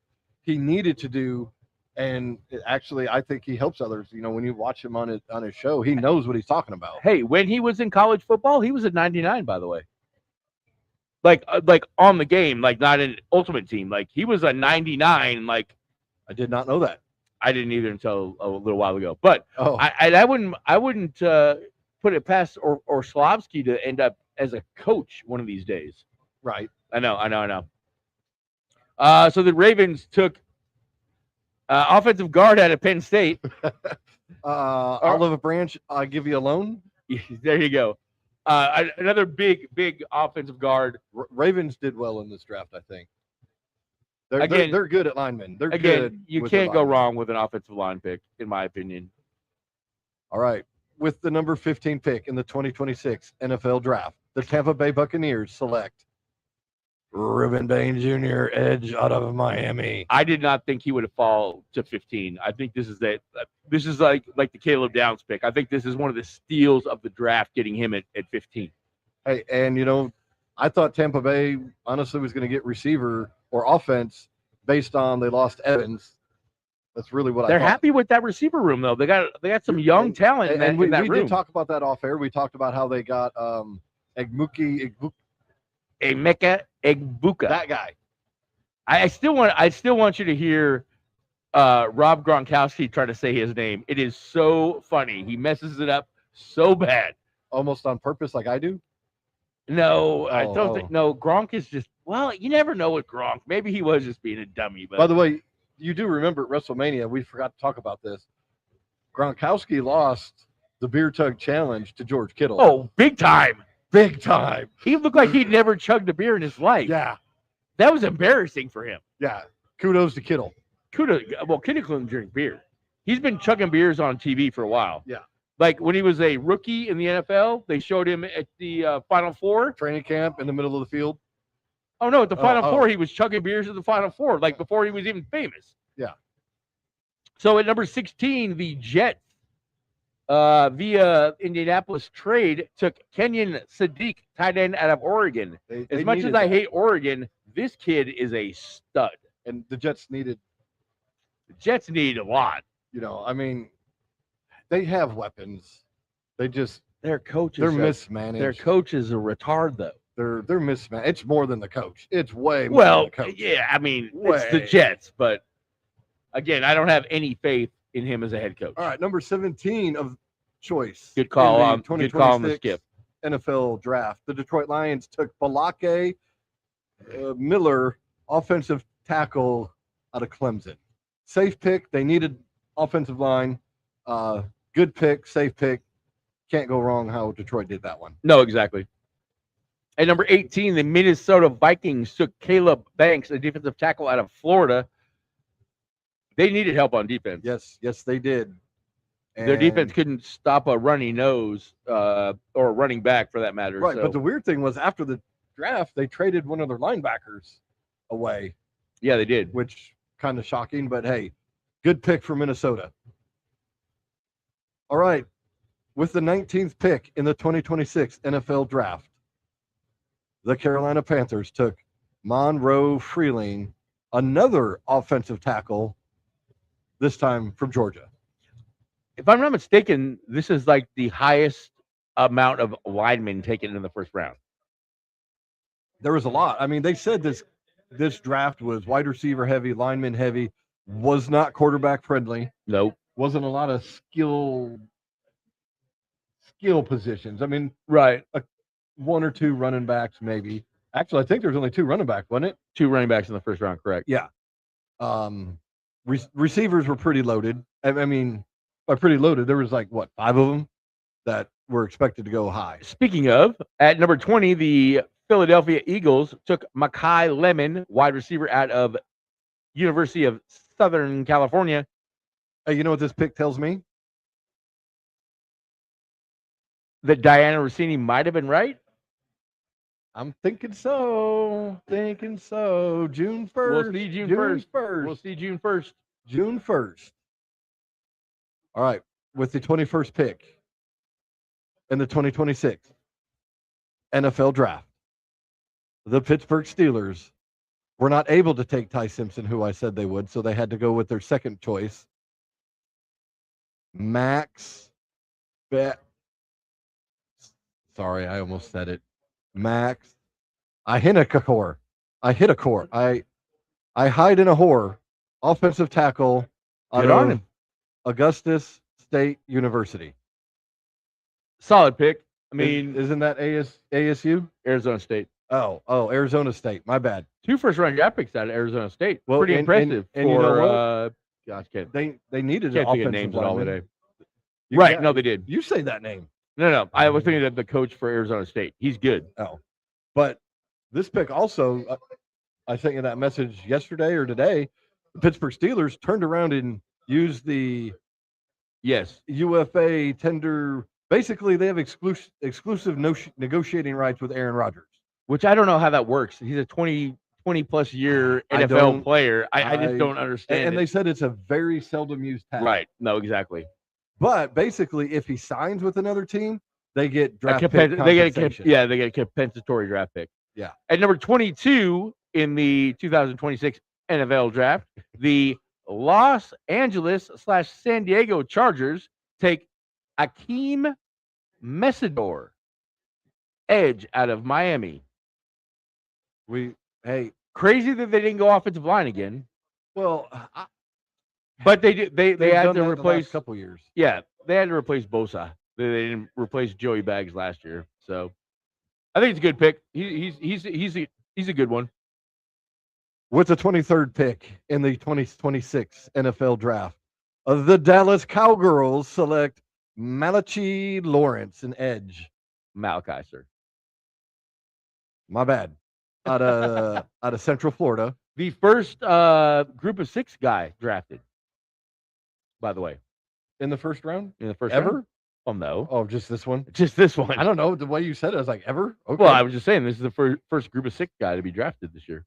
S1: he needed to do. And actually, I think he helps others. You know, when you watch him on his show, he knows what he's talking about.
S2: Hey, when he was in college football, he was a 99, by the way. Like on the game, like not in Ultimate Team. Like he was a 99. Like
S1: I did not know that.
S2: I didn't either until a little while ago. But
S1: Oh,
S2: I wouldn't put it past Orlovsky to end up as a coach one of these days.
S1: right.
S2: I know. So the Ravens took offensive guard out of Penn State.
S1: Oliver Branch, I'll give you a loan.
S2: There you go. Another big offensive guard.
S1: Ravens did well in this draft, I think. They're good at linemen. They're good.
S2: You
S1: with
S2: can't
S1: the
S2: go
S1: linemen.
S2: wrong with an offensive line pick, in my opinion.
S1: All right. With the number 15 pick in the 2026 NFL Draft, the Tampa Bay Buccaneers select Reuben Bain Jr., edge out of Miami.
S2: I did not think he would have fallen to 15. I think this is like the Caleb Downs pick. I think this is one of the steals of the draft, getting him at 15.
S1: Hey, and you know, I thought Tampa Bay honestly was going to get receiver or offense based on they lost Evans. That's really what
S2: They're
S1: I thought.
S2: happy with that receiver room, though. They got some young talent in that,
S1: we
S2: in that room.
S1: did talk about that off air. We talked about how they got Egbuka,
S2: Emeka Egbuka.
S1: that guy.
S2: I still want you to hear Rob Gronkowski try to say his name. It is so funny. He messes it up so bad.
S1: Almost on purpose, like I do.
S2: No, I don't
S1: Oh.
S2: think. No, Gronk is just. Well, you never know with Gronk. Maybe he was just being a dummy. But
S1: By the way, you do remember at WrestleMania, we forgot to talk about this. Gronkowski lost the beer tug challenge to George Kittle.
S2: oh, big time.
S1: big time.
S2: He looked like he'd never chugged a beer in his life.
S1: Yeah.
S2: That was embarrassing for him.
S1: Yeah. Kudos to Kittle.
S2: Kittle couldn't drink beer. He's been chugging beers on TV for a while.
S1: Yeah.
S2: Like when he was a rookie in the NFL, they showed him at the Final Four.
S1: Training camp in the middle of the field.
S2: Oh, no, at the Final
S1: Oh.
S2: Four, he was chugging beers at the Final Four, like before he was even famous.
S1: Yeah.
S2: So at number 16, the Jets, via Indianapolis trade, took Kenyon Sadiq, tight end out of Oregon. As much as I hate Oregon, this kid is a stud.
S1: and the Jets needed,
S2: The Jets need a lot.
S1: you know, I mean, they have weapons.
S2: Their coach
S1: They're
S2: is
S1: mismanaged.
S2: their coach is a retard, though.
S1: They're mismanaged. It's more than the coach. It's way more
S2: Well,
S1: than the coach.
S2: yeah, I mean, it's the
S1: Way.
S2: Jets, but again, I don't have any faith in him as a head coach.
S1: All right, number 17 of choice.
S2: Good call
S1: in the
S2: on the
S1: 2026
S2: skip.
S1: NFL draft. The Detroit Lions took Balake Miller, offensive tackle out of Clemson. Safe pick. They needed offensive line. Good pick, safe pick. Can't go wrong how Detroit did that one.
S2: No, exactly. At number 18, the Minnesota Vikings took Caleb Banks, a defensive tackle out of Florida. They needed help on defense.
S1: Yes, they did.
S2: Their defense couldn't stop a runny nose or a running back for that matter.
S1: Right,
S2: so.
S1: but the weird thing was after the draft, they traded one of their linebackers away,
S2: Yeah, they did.
S1: which kind of shocking, but hey, good pick for Minnesota. All right, with the 19th pick in the 2026 NFL Draft, the Carolina Panthers took Monroe Freeling, another offensive tackle, this time from Georgia.
S2: If I'm not mistaken, this is like the highest amount of linemen taken in the first round.
S1: There was a lot. I mean, they said this draft was wide receiver heavy, lineman heavy, was not quarterback friendly.
S2: Nope.
S1: Wasn't a lot of skill positions. I mean,
S2: Right.
S1: one or two running backs maybe. Actually, I think there was only two running backs, wasn't it?
S2: 2 running backs in the first round, correct?
S1: Yeah. Receivers were pretty loaded. I mean, by pretty loaded, there was like what, 5 of them that were expected to go high.
S2: Speaking of, at number 20, the Philadelphia Eagles took Mekhi Lemon, wide receiver out of University of Southern California.
S1: Hey, you know what this pick tells me?
S2: That Diana Rossini might have been right.
S1: I'm thinking so. Thinking so. June 1st.
S2: We'll see June 1st. We'll see June 1st.
S1: June 1st. All right. With the 21st pick in the 2026 NFL Draft, the Pittsburgh Steelers were not able to take Ty Simpson, who I said they would, so they had to go with their second choice. Sorry, I almost said it. I hit a core. I hide in a whore. Offensive tackle out
S2: Good on
S1: of
S2: him.
S1: Augustus State University.
S2: Solid pick. I mean,
S1: Isn't that ASU?
S2: Arizona State.
S1: Oh, Arizona State. My bad.
S2: 2 first-round draft picks out of Arizona State.
S1: Well,
S2: Pretty
S1: and-
S2: impressive.
S1: and you know
S2: for,
S1: what?
S2: gosh, can't
S1: They needed an
S2: think of
S1: offensive
S2: names at all
S1: lineman.
S2: today.
S1: You
S2: Right?
S1: got-
S2: No, they did.
S1: You say that name.
S2: No. I was thinking of the coach for Arizona State. He's good.
S1: Oh, but this pick also, I sent you that message yesterday or today. The Pittsburgh Steelers turned around and used the
S2: Yes.
S1: UFA tender. Basically, they have exclusive negotiating rights with Aaron Rodgers.
S2: Which I don't know how that works. He's a 20-plus year
S1: I
S2: NFL
S1: don't-
S2: player. I just
S1: I-
S2: don't understand.
S1: And
S2: it.
S1: they said it's a very seldom used tag.
S2: Right. No, exactly.
S1: But basically, if he signs with another team, they get draft pick
S2: They get
S1: compensation.
S2: they get a compensatory draft pick.
S1: Yeah.
S2: At number 22 in the 2026 NFL draft, the Los Angeles/San Diego Chargers take Akeem Messidor, edge out of Miami. Crazy that they didn't go offensive line again,
S1: Well,
S2: but they did. They
S1: they've
S2: had
S1: done
S2: to
S1: that the last
S2: replace.
S1: couple years.
S2: Yeah, they had to replace Bosa. They didn't replace Joey Baggs last year, so I think it's a good pick. He's a good one.
S1: With the 23rd pick in the 2026 NFL Draft, the Dallas Cowgirls select Malachi Lawrence, an edge.
S2: Malachi, sir.
S1: My bad. Out of Central Florida.
S2: The first group of 6 guy drafted, by the way,
S1: In the first round?
S2: in the first
S1: Ever?
S2: round. Oh no,
S1: Oh, just this one?
S2: just this one.
S1: I don't know. The way you said it, I was like, ever? Okay.
S2: Well, I was just saying this is the first group of 6 guy to be drafted this year.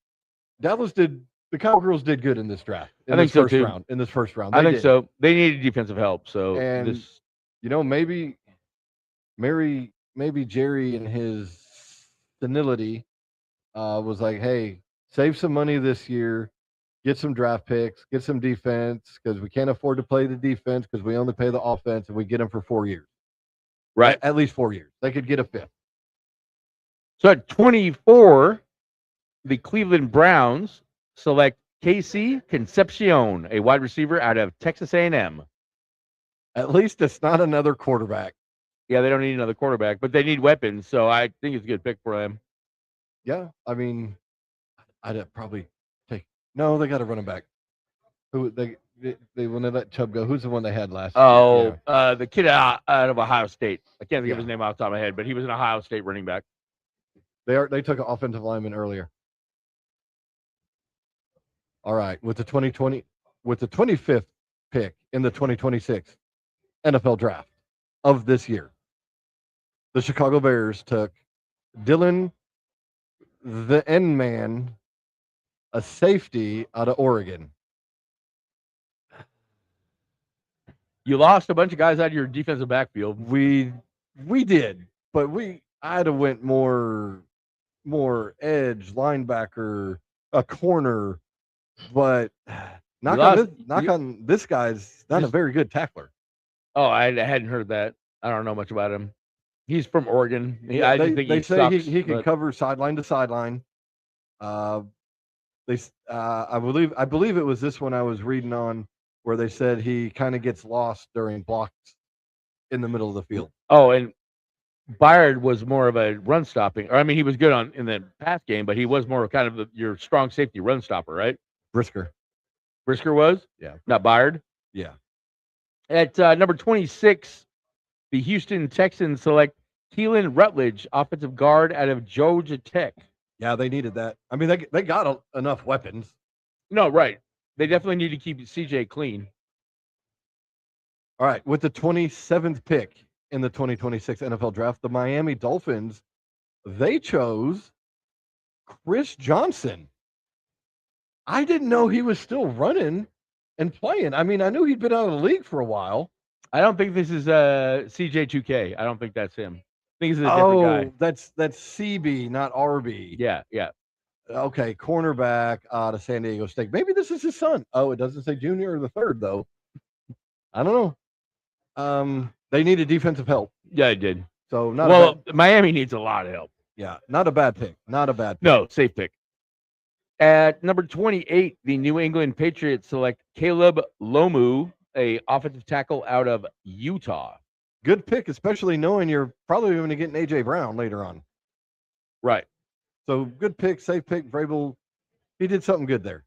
S1: The Cowgirls did good in this draft.
S2: I think so, too.
S1: In this first round.
S2: I
S1: They
S2: think
S1: did.
S2: so. They needed defensive help, so
S1: And
S2: this
S1: maybe Jerry in his senility was like, hey, save some money this year, get some draft picks, get some defense, because we can't afford to play the defense because we only pay the offense, and we get them for 4 years.
S2: right.
S1: At least 4 years. They could get a 5th.
S2: So at 24, the Cleveland Browns select Casey Concepcion, a wide receiver out of Texas A&M.
S1: At least it's not another quarterback.
S2: Yeah, they don't need another quarterback, but they need weapons, so I think it's a good pick for them.
S1: Yeah, I mean, I'd probably take. No, they got a running back. Who they when they let Chubb go? Who's the one they had last year?
S2: Oh,
S1: Yeah.
S2: the kid out of Ohio State. I can't think
S1: Yeah.
S2: of his name off the top of my head, but he was an Ohio State running back.
S1: They took an offensive lineman earlier. All right, with the 25th pick in the 2026 NFL Draft of this year, the Chicago Bears took Dylan the N-Man, a safety out of Oregon.
S2: You lost a bunch of guys out of your defensive backfield.
S1: We did, but I'd have went more edge, linebacker, a corner, but knock on this guy's not a very good tackler.
S2: Oh, I hadn't heard that. I don't know much about him. He's from Oregon. I just think
S1: they
S2: he
S1: say
S2: sucks.
S1: he can
S2: but-
S1: cover sideline to sideline. I believe it was this one I was reading on where they said he kind of gets lost during blocks in the middle of the field.
S2: Oh, and Byard was more of a run stopping. Or I mean, he was good in the pass game, but he was more kind of your strong safety run stopper, right?
S1: Brisker.
S2: Brisker was?
S1: Yeah.
S2: Not Byard?
S1: Yeah.
S2: At number 26, the Houston Texans select Keelan Rutledge, offensive guard out of Georgia Tech.
S1: Yeah, they needed that. I mean, they got enough weapons.
S2: No, right. They definitely need to keep CJ clean.
S1: All right, with the 27th pick in the 2026 NFL Draft, the Miami Dolphins, they chose Chris Johnson. I didn't know he was still running and playing. I mean, I knew he'd been out of the league for a while.
S2: I don't think this is CJ2K. I don't think that's him. I think this is a different guy.
S1: that's CB, not RB.
S2: Yeah, yeah.
S1: Okay, cornerback out of San Diego State. Maybe this is his son. Oh, it doesn't say junior or the third though. I don't know. They needed defensive help,
S2: Yeah, I did.
S1: so not a
S2: Well,
S1: bad,
S2: Miami needs a lot of help.
S1: yeah, not a bad pick. Not a bad pick.
S2: No, safe pick. At number 28, the New England Patriots select Caleb Lomu, a offensive tackle out of Utah.
S1: Good pick, especially knowing you're probably going to get an AJ Brown later on.
S2: Right.
S1: So good pick, safe pick. Vrabel, he did something good there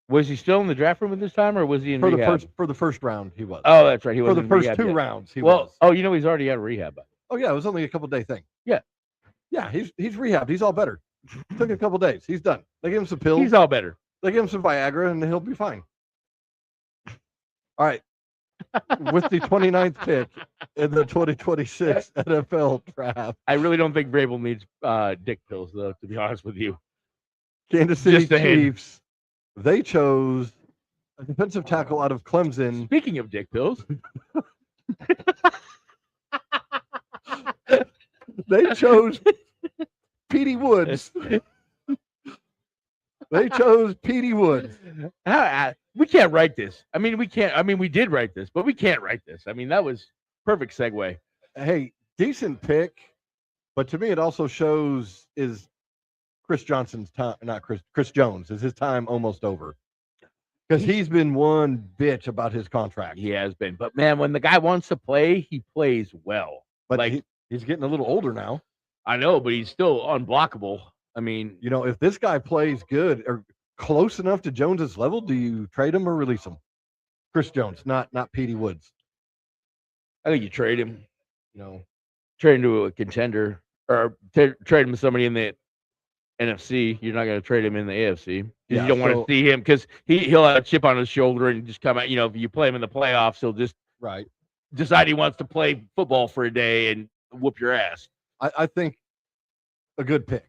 S2: Was he still in the draft room at this time, or was he in
S1: for
S2: rehab?
S1: the first round. He was.
S2: Oh, that's right. He was
S1: for the
S2: in
S1: first
S2: rehab
S1: 2
S2: yet.
S1: rounds. He
S2: Well,
S1: was.
S2: oh, you know he's already out of rehab.
S1: Oh yeah, it was only a couple day thing.
S2: Yeah.
S1: Yeah, he's rehabbed. He's all better. Took a couple days. He's done. They gave him some pills.
S2: He's all better.
S1: They give him some Viagra and he'll be fine. All right. With the 29th pick in the 2026 NFL draft,
S2: I really don't think Vrabel needs dick pills, though, to be honest with you.
S1: Kansas City
S2: Just a hint.
S1: Chiefs, they chose a defensive tackle out of Clemson.
S2: Speaking of dick pills,
S1: They chose Petey Woods. They chose Petey Woods.
S2: we can't write this. I mean, we can't. I mean, we did write this, but we can't write this. I mean, that was perfect segue.
S1: Hey, decent pick, but to me, it also shows is Chris Johnson's time, not Chris Jones, is his time almost over? Because he's been one bitch about his contract.
S2: He has been, but man, when the guy wants to play, he plays well.
S1: But
S2: like
S1: he's getting a little older now.
S2: I know, but he's still unblockable. I mean,
S1: You know, if this guy plays good or close enough to Jones's level, do you trade him or release him? Chris Jones, not Petey Woods.
S2: I think you trade him.
S1: You know,
S2: Trade him to a contender, or trade him to somebody in the NFC. You're not going to trade him in the AFC. 'Cause
S1: Yeah,
S2: you don't want
S1: so-
S2: to see him because he'll have a chip on his shoulder and just come out. You know, if you play him in the playoffs, he'll just
S1: right.
S2: decide he wants to play football for a day and whoop your ass.
S1: I think a good pick.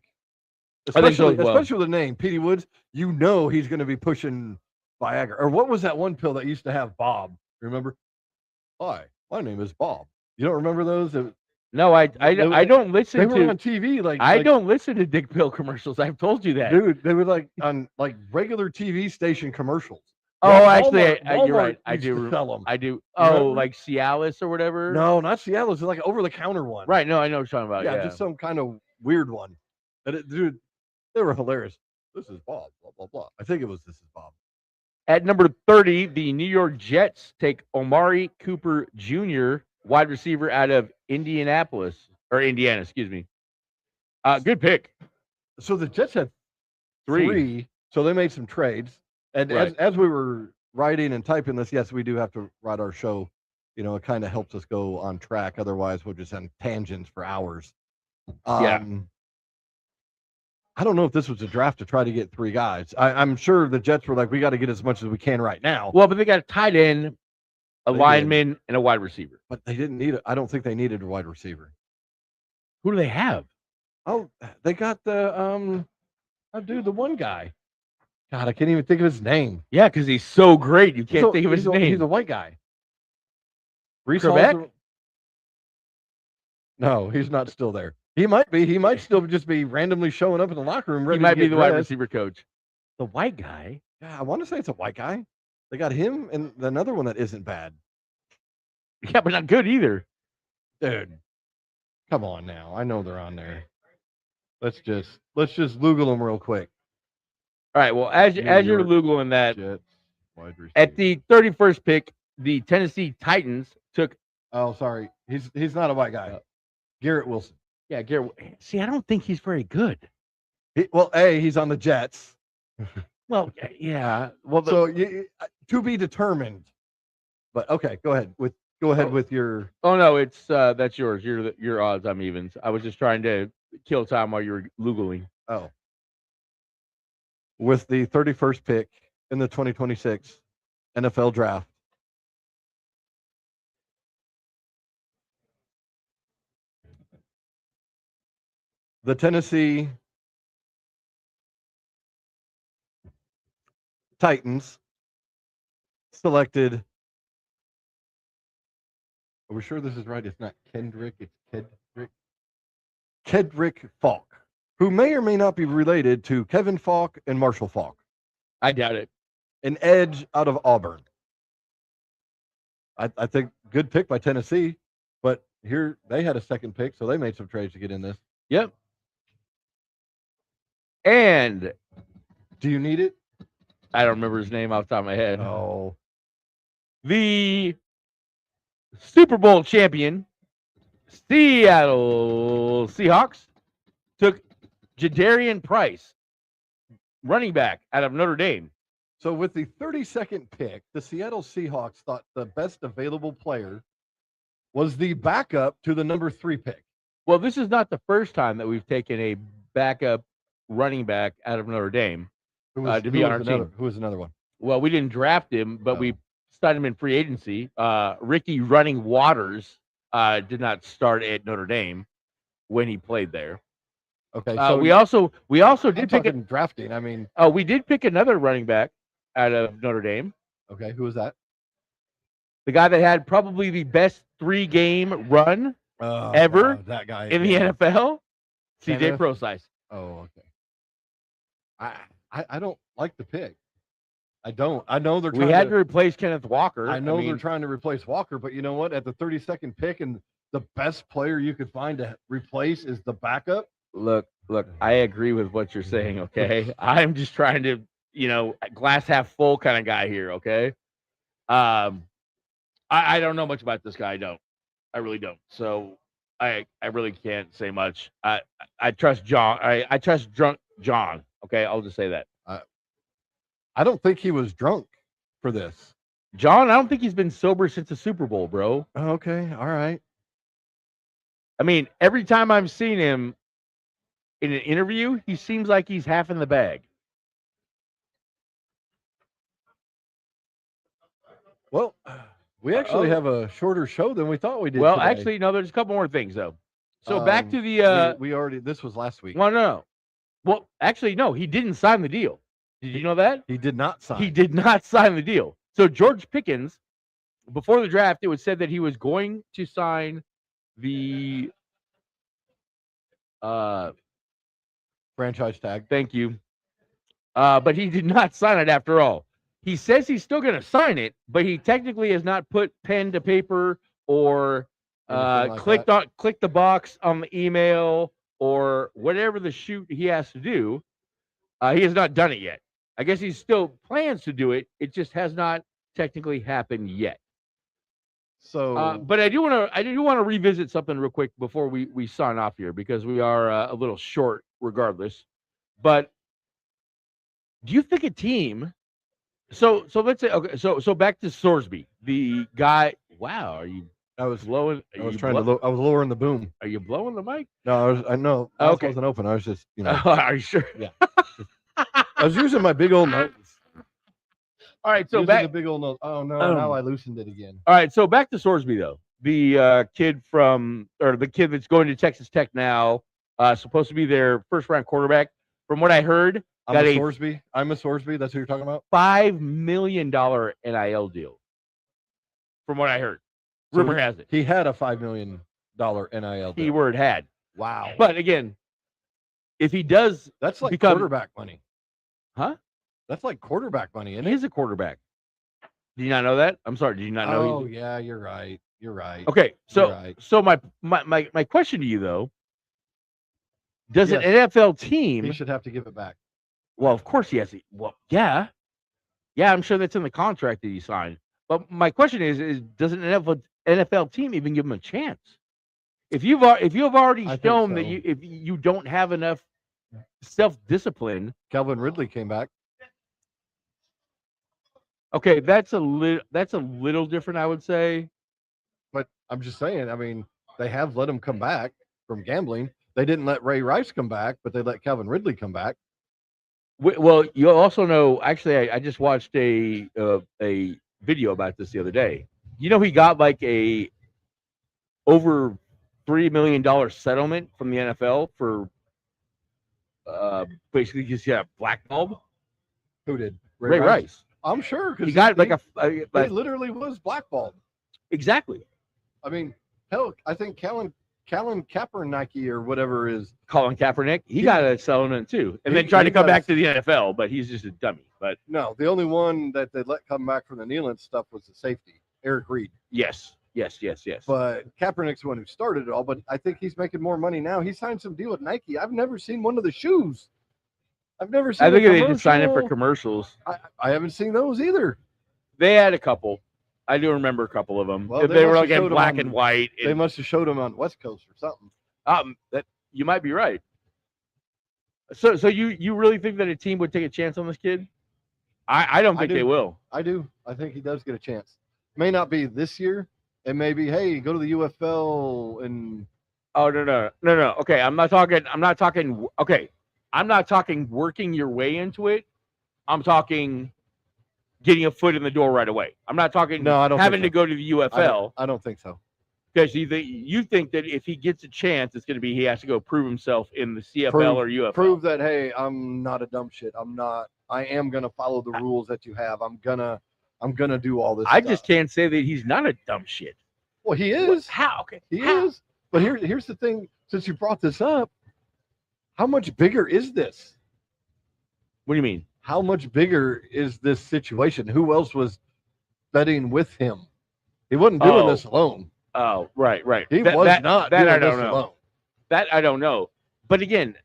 S2: I think so
S1: Especially,
S2: as well.
S1: especially with the name, Petey Woods, you know he's going to be pushing Viagra. Or what was that one pill that used to have Bob? Remember? Hi, my name is Bob. You don't remember those?
S2: No, I don't listen
S1: They were
S2: to.
S1: on TV.
S2: I don't listen to dick pill commercials. I've told you that.
S1: Dude, they were like on like regular TV station commercials.
S2: Oh, actually,
S1: Walmart
S2: you're right. I
S1: used to
S2: do.
S1: sell them.
S2: I do.
S1: remember?
S2: Oh, like Cialis or whatever.
S1: No, not Seattle. It's like an over-the-counter one.
S2: Right. No, I know what you're talking about.
S1: Yeah,
S2: Yeah.
S1: just some kind of weird one. Dude, they were hilarious. This is Bob. Blah blah blah. I think it was This is Bob.
S2: At number 30, the New York Jets take Omari Cooper Jr., wide receiver out of Indiana, excuse me. Good pick.
S1: So the Jets had three. So they made some trades. And
S2: Right.
S1: as we were writing and typing this, yes, we do have to write our show. You know, it kind of helps us go on track. Otherwise, we'll just have tangents for hours.
S2: Yeah.
S1: I don't know if this was a draft to try to get 3 guys. I'm sure the Jets were like, we got to get as much as we can right now.
S2: Well, but they got a tight end, a
S1: They did.
S2: lineman, and a wide receiver.
S1: But they didn't need it. I don't think they needed a wide receiver.
S2: Who do they have?
S1: Oh, they got the the one guy. God, I can't even think of his name.
S2: Yeah, because he's so great. You can't think of his name.
S1: He's a white guy. Reese
S2: Trebek?
S1: Hall's no, he's not still there. He might be. He might still just be randomly showing up in the locker room.
S2: He
S1: Ready
S2: might
S1: to
S2: be
S1: get
S2: the wide
S1: dressed.
S2: receiver coach. The white guy?
S1: Yeah, I want to say it's a white guy. They got him and another one that isn't bad.
S2: Yeah, but not good either.
S1: Dude, come on now. I know they're on there. Let's just Google them real quick.
S2: All right. Well, as
S1: New
S2: you're
S1: York
S2: Googling that,
S1: Jets wide receiver.
S2: at the 31st pick, the Tennessee Titans took.
S1: Oh, sorry. He's not a white guy. Garrett Wilson.
S2: Yeah, Garrett. See, I don't think he's very good.
S1: He's on the Jets.
S2: Well, yeah. Well,
S1: So to be determined. But okay, go ahead with your.
S2: oh no, it's that's yours. Your odds. I'm evens. I was just trying to kill time while you were Googling.
S1: Oh. With the 31st pick in the 2026 NFL draft. The Tennessee Titans selected. Are we sure this is right? It's not Kendrick. It's Kedrick. Kedrick Falk, who may or may not be related to Kevin Falk and Marshall Falk.
S2: I doubt it.
S1: An edge out of Auburn. I think good pick by Tennessee, but here they had a second pick, so they made some trades to get in this.
S2: Yep. And
S1: do you need it?
S2: I don't remember his name off the top of my head.
S1: Oh.
S2: The Super Bowl champion, Seattle Seahawks, took Jadarian Price, running back out of Notre Dame.
S1: So with the 32nd pick, the Seattle Seahawks thought the best available player was the backup to the number 3 pick.
S2: Well, this is not the first time that we've taken a backup running back out of Notre Dame to be on our team.
S1: Who was another one?
S2: Well, we didn't draft him, but we signed him in free agency. Ricky Running Waters did not start at Notre Dame when he played there.
S1: Okay, so
S2: we also did pick
S1: drafting. I mean,
S2: we did pick another running back out of Notre Dame.
S1: Okay, who was that?
S2: The guy that had probably the best 3-game run ever
S1: that guy
S2: in the NFL, CJ Prosise.
S1: Oh, okay. I don't like the pick. I don't. I know they're trying
S2: we had to replace Kenneth Walker.
S1: I know they're trying to replace Walker, but you know what? At the 32nd pick, and the best player you could find to replace is the backup.
S2: Look, I agree with what you're saying, okay? I'm just trying to, glass half full kind of guy here, okay? I don't know much about this guy. I really don't. So I really can't say much. I trust John. I trust drunk John. Okay, I'll just say that.
S1: I don't think he was drunk for this.
S2: John, I don't think he's been sober since the Super Bowl, bro.
S1: Okay, all right.
S2: I mean, every time I've seen him in an interview, he seems like he's half in the bag.
S1: Well, we actually have a shorter show than we thought we did.
S2: Well,
S1: today.
S2: actually, no, there's a couple more things, though. So back to the...
S1: we already... This was last week.
S2: Well, no. Well, actually, no, he didn't sign the deal. Did you know that?
S1: He did not sign.
S2: He did not sign the deal. So George Pickens, before the draft, it was said that he was going to sign the
S1: franchise tag.
S2: Thank you. But he did not sign it after all. He says he's still going to sign it, but he technically has not put pen to paper or clicked the box on the email or whatever the shoot he has to do. He has not done it yet. I guess he still plans to do it. It just has not technically happened yet.
S1: So,
S2: but I do want to revisit something real quick before we sign off here because we are a little short, regardless. But do you think a team? So let's say okay. So back to Sorsby, the guy. Wow, are you?
S1: I was
S2: blowing.
S1: I was trying to. I was lowering the boom.
S2: Are you blowing the mic?
S1: No, I know.
S2: Oh, okay.
S1: I wasn't open. I was just,
S2: Are you sure?
S1: Yeah. I was using my big old nose.
S2: All right, so
S1: the big old nose. Oh no, now I loosened it again.
S2: All right, so back to Sorsby though. The kid that's going to Texas Tech now, supposed to be their first-round quarterback. From what I heard,
S1: I'm a Sorsby. That's who you're talking about.
S2: $5 million NIL deal. From what I heard, rumor has it
S1: he had a $5 million NIL deal.
S2: Keyword had.
S1: Wow.
S2: But again, if he does,
S1: that's like quarterback money.
S2: Huh?
S1: That's like quarterback money, isn't it?
S2: He is a quarterback. Do you not know that? I'm sorry. Did you not know?
S1: Oh, yeah, you're right. You're right.
S2: Okay, so my question to you though, does an NFL team?
S1: He should have to give it back.
S2: Well, of course he has to. Well, yeah, I'm sure that's in the contract that he signed. But my question is does an NFL team even give him a chance? If you have already shown that if you don't have enough self-discipline.
S1: Calvin Ridley came back.
S2: Okay, that's a little different, I would say.
S1: But I'm just saying, I mean, they have let him come back from gambling. They didn't let Ray Rice come back, but they let Calvin Ridley come back.
S2: Well, you also know, actually, I just watched a video about this the other day. You know, he got like a over $3 million settlement from the NFL for basically just blackballed.
S1: Who did?
S2: Ray Rice.
S1: I'm sure because
S2: He got like
S1: he literally was blackballed.
S2: exactly.
S1: I mean, hell, I think Colin Kaepernick or whatever is.
S2: Colin Kaepernick, he got a settlement too, and then tried to come back to the NFL, but he's just a dummy. But
S1: no, the only one that they let come back from the kneeling stuff was the safety, Eric Reed.
S2: yes.
S1: But Kaepernick's the one who started it all. But I think he's making more money now. He signed some deal with Nike. I've never seen one of the shoes. I've never seen.
S2: I think they just signed him for commercials.
S1: I haven't seen those either.
S2: They had a couple. I do remember a couple of them.
S1: Well,
S2: they were like in black and white.
S1: They must have showed them on West Coast or something.
S2: That you might be right. So you really think that a team would take a chance on this kid? I don't think they will.
S1: I do. I think he does get a chance. May not be this year. It may be, hey, go to the UFL and.
S2: Oh no. Okay, I'm not talking. Okay, I'm not talking working your way into it. I'm talking getting a foot in the door right away. I'm not talking having to go to the UFL.
S1: I don't think so.
S2: Because you think that if he gets a chance, it's going to be he has to go prove himself in the CFL or UFL.
S1: Prove that, hey, I'm not a dumb shit. I am going to follow the rules that you have. I'm gonna do all this.
S2: I just can't say that he's not a dumb shit.
S1: Well, he is.
S2: How? Okay.
S1: He is. But here's the thing. Since you brought this up, how much bigger is this?
S2: What do you mean?
S1: How much bigger is this situation? Who else was betting with him? He wasn't doing this alone.
S2: Oh, right.
S1: He was not doing this alone.
S2: That I don't know. But again,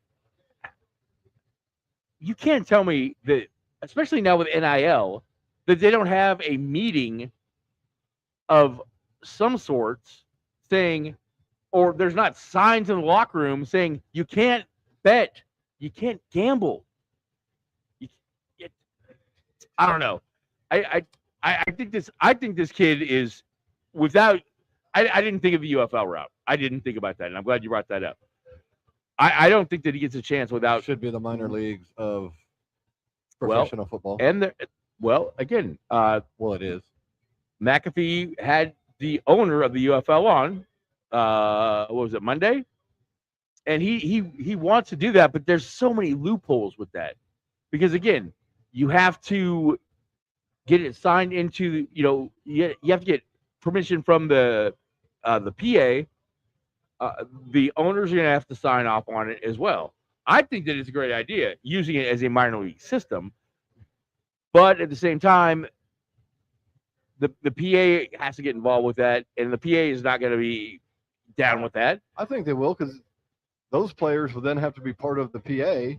S2: you can't tell me that, especially now with NIL, that they don't have a meeting of some sorts saying, or there's not signs in the locker room saying you can't bet, you can't gamble. I don't know. I think this kid is without. I didn't think of the UFL route. I didn't think about that, and I'm glad you brought that up. I don't think that he gets a chance without.
S1: Should be the minor leagues of professional football.
S2: And again,
S1: it is.
S2: McAfee had the owner of the UFL on. What was it, Monday? And he wants to do that, but there's so many loopholes with that, because again, you have to get it signed into. You have to get permission from the PA. The owners are going to have to sign off on it as well. I think that it's a great idea using it as a minor league system, but at the same time, the PA has to get involved with that, and the PA is not going to be down with that.
S1: I think they will, because those players will then have to be part of the PA,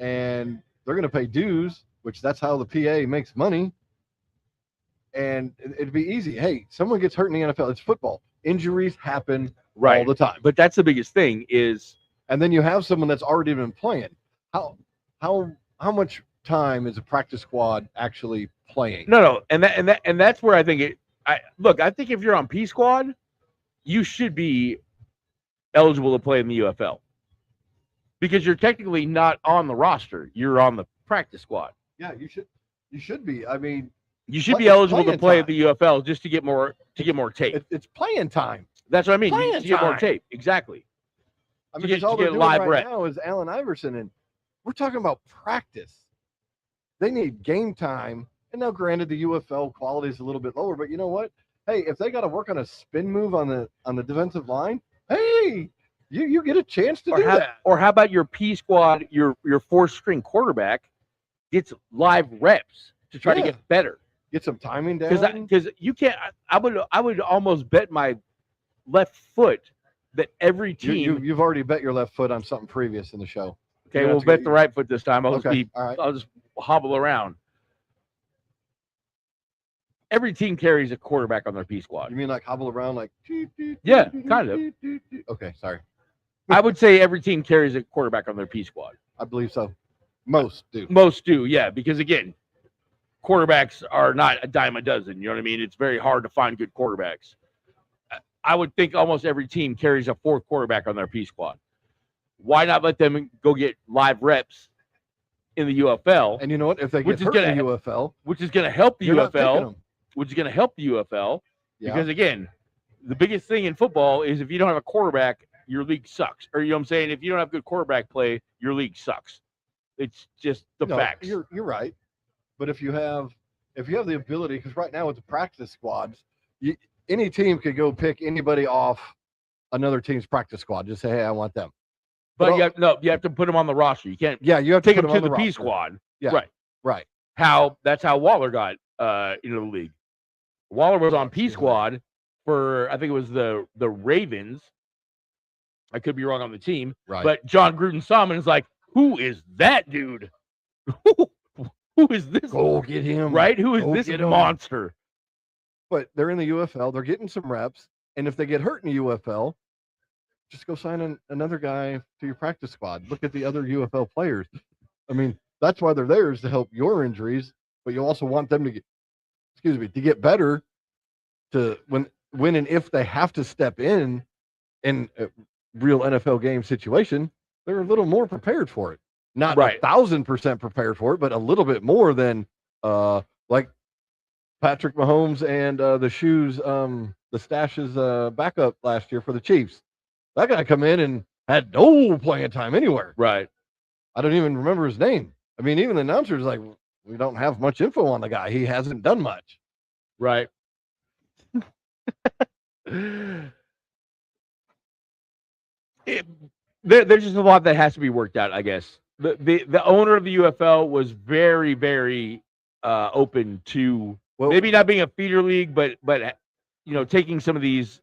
S1: and they're going to pay dues, which that's how the PA makes money. And it'd be easy. Hey, someone gets hurt in the NFL. It's football. Injuries happen all the time.
S2: But that's the biggest thing is.
S1: And then you have someone that's already been playing. How much time is a practice squad actually playing?
S2: No, and that's where I think I think if you're on P squad, you should be eligible to play in the UFL, because you're technically not on the roster. You're on the practice squad.
S1: Yeah, you should be. I mean,
S2: you should be eligible to play at the UFL just to get more tape.
S1: It's playing time.
S2: That's what I mean. To get more tape. Exactly.
S1: I mean, all they're doing right now is Allen Iverson, and we're talking about practice. They need game time. And now, granted, the UFL quality is a little bit lower, but you know what? Hey, if they got to work on a spin move on the defensive line, hey, you get a chance to do that.
S2: Or how about your P squad, your 4th-string quarterback gets live reps to try to get better,
S1: get some timing down.
S2: Because you can't. I would almost bet my left foot that every team.
S1: You've already bet your left foot on something previous in the show.
S2: Okay, we'll bet the right foot this time.
S1: All right.
S2: I'll just hobble around. Every team carries a quarterback on their P squad.
S1: You mean like hobble around like?
S2: Yeah, kind of.
S1: Okay, sorry.
S2: I would say every team carries a quarterback on their P squad.
S1: I believe so. Most do.
S2: Most do, yeah, because again, quarterbacks are not a dime a dozen. You know what I mean? It's very hard to find good quarterbacks. I would think almost every team carries a 4th quarterback on their P squad. Why not let them go get live reps in the UFL?
S1: And you know what? If they get hurt in the UFL,
S2: which is going to help the UFL, because again, the biggest thing in football is if you don't have a quarterback, your league sucks. Or you know what I'm saying? If you don't have good quarterback play, your league sucks. It's just the facts.
S1: You're right. But if you have the ability, because right now with the practice squads, any team could go pick anybody off another team's practice squad. Just say, hey, I want them.
S2: But you have to put them on the roster. You can't.
S1: Yeah, you have to
S2: take
S1: put
S2: them
S1: them
S2: to
S1: on
S2: the P
S1: roster.
S2: squad.
S1: Yeah,
S2: right.
S1: Right.
S2: That's how Waller got into the league. Waller was on P squad for, I think it was the Ravens. I could be wrong on the team,
S1: Right.
S2: But John Gruden saw him and is like, "Who is that dude? Who is this?
S1: Go get him.
S2: Right? Who is
S1: Go
S2: this
S1: get him.
S2: monster?"
S1: But they're in the UFL. They're getting some reps, and if they get hurt in the UFL, just go sign another guy to your practice squad. Look at the other UFL players. I mean, that's why they're there, is to help your injuries, but you also want them to get better, to when and if they have to step in a real NFL game situation, they're a little more prepared for it. Not 1,000% prepared for it, but a little bit more than like Patrick Mahomes and the Stash's backup last year for the Chiefs. That guy come in and had no playing time anywhere.
S2: Right.
S1: I don't even remember his name. I mean, even the announcer's like, we don't have much info on the guy. He hasn't done much.
S2: Right. There's just a lot that has to be worked out, I guess. The owner of the UFL was very, very open to maybe not being a feeder league, but taking some of these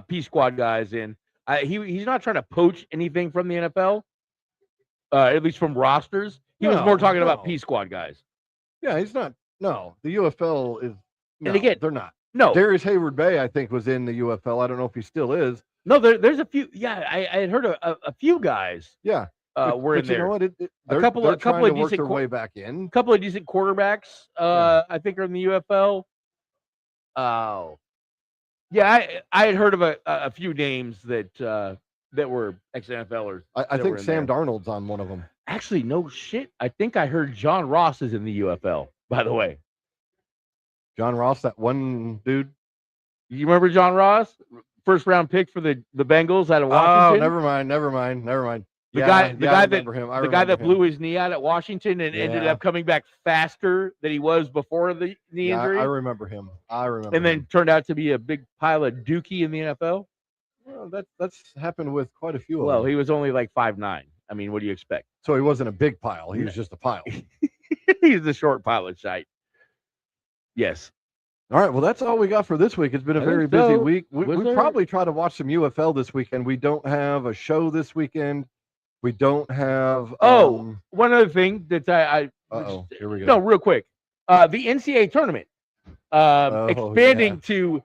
S2: P squad guys in. He's not trying to poach anything from the NFL, at least from rosters. He was more talking about P squad guys.
S1: Yeah, he's not. No, the UFL is. No,
S2: and again,
S1: they're not.
S2: No,
S1: Darius Hayward Bay, I think, was in the UFL. I don't know if he still is.
S2: No, there's a few. Yeah, I had heard a few guys.
S1: Yeah,
S2: were in there.
S1: You know what?
S2: A couple of
S1: work
S2: decent
S1: their way back in.
S2: A couple of decent quarterbacks. I think are in the UFL. Yeah, I had heard of a few names that were ex-NFLers.
S1: I think Sam Darnold's on one of them.
S2: Actually, no shit. I think I heard John Ross is in the UFL. By the way,
S1: John Ross, that one dude.
S2: You remember John Ross? First round pick for the Bengals out of Washington.
S1: Oh, never mind.
S2: The guy that blew his knee out at Washington and ended up coming back faster than he was before the knee injury.
S1: I remember him.
S2: And then turned out to be a big pile of dookie in the NFL.
S1: Well, that's happened with quite a few of them.
S2: Well, he was only like 5'9". I mean, what do you expect?
S1: So he wasn't a big pile. He was just a pile.
S2: He's a short pile of shite. Yes.
S1: All right, well, that's all we got for this week. It's been a very busy week. We probably try to watch some UFL this weekend. We don't have a show this weekend. We don't have.
S2: One other thing that
S1: here we go.
S2: No, real quick. The NCAA tournament expanding to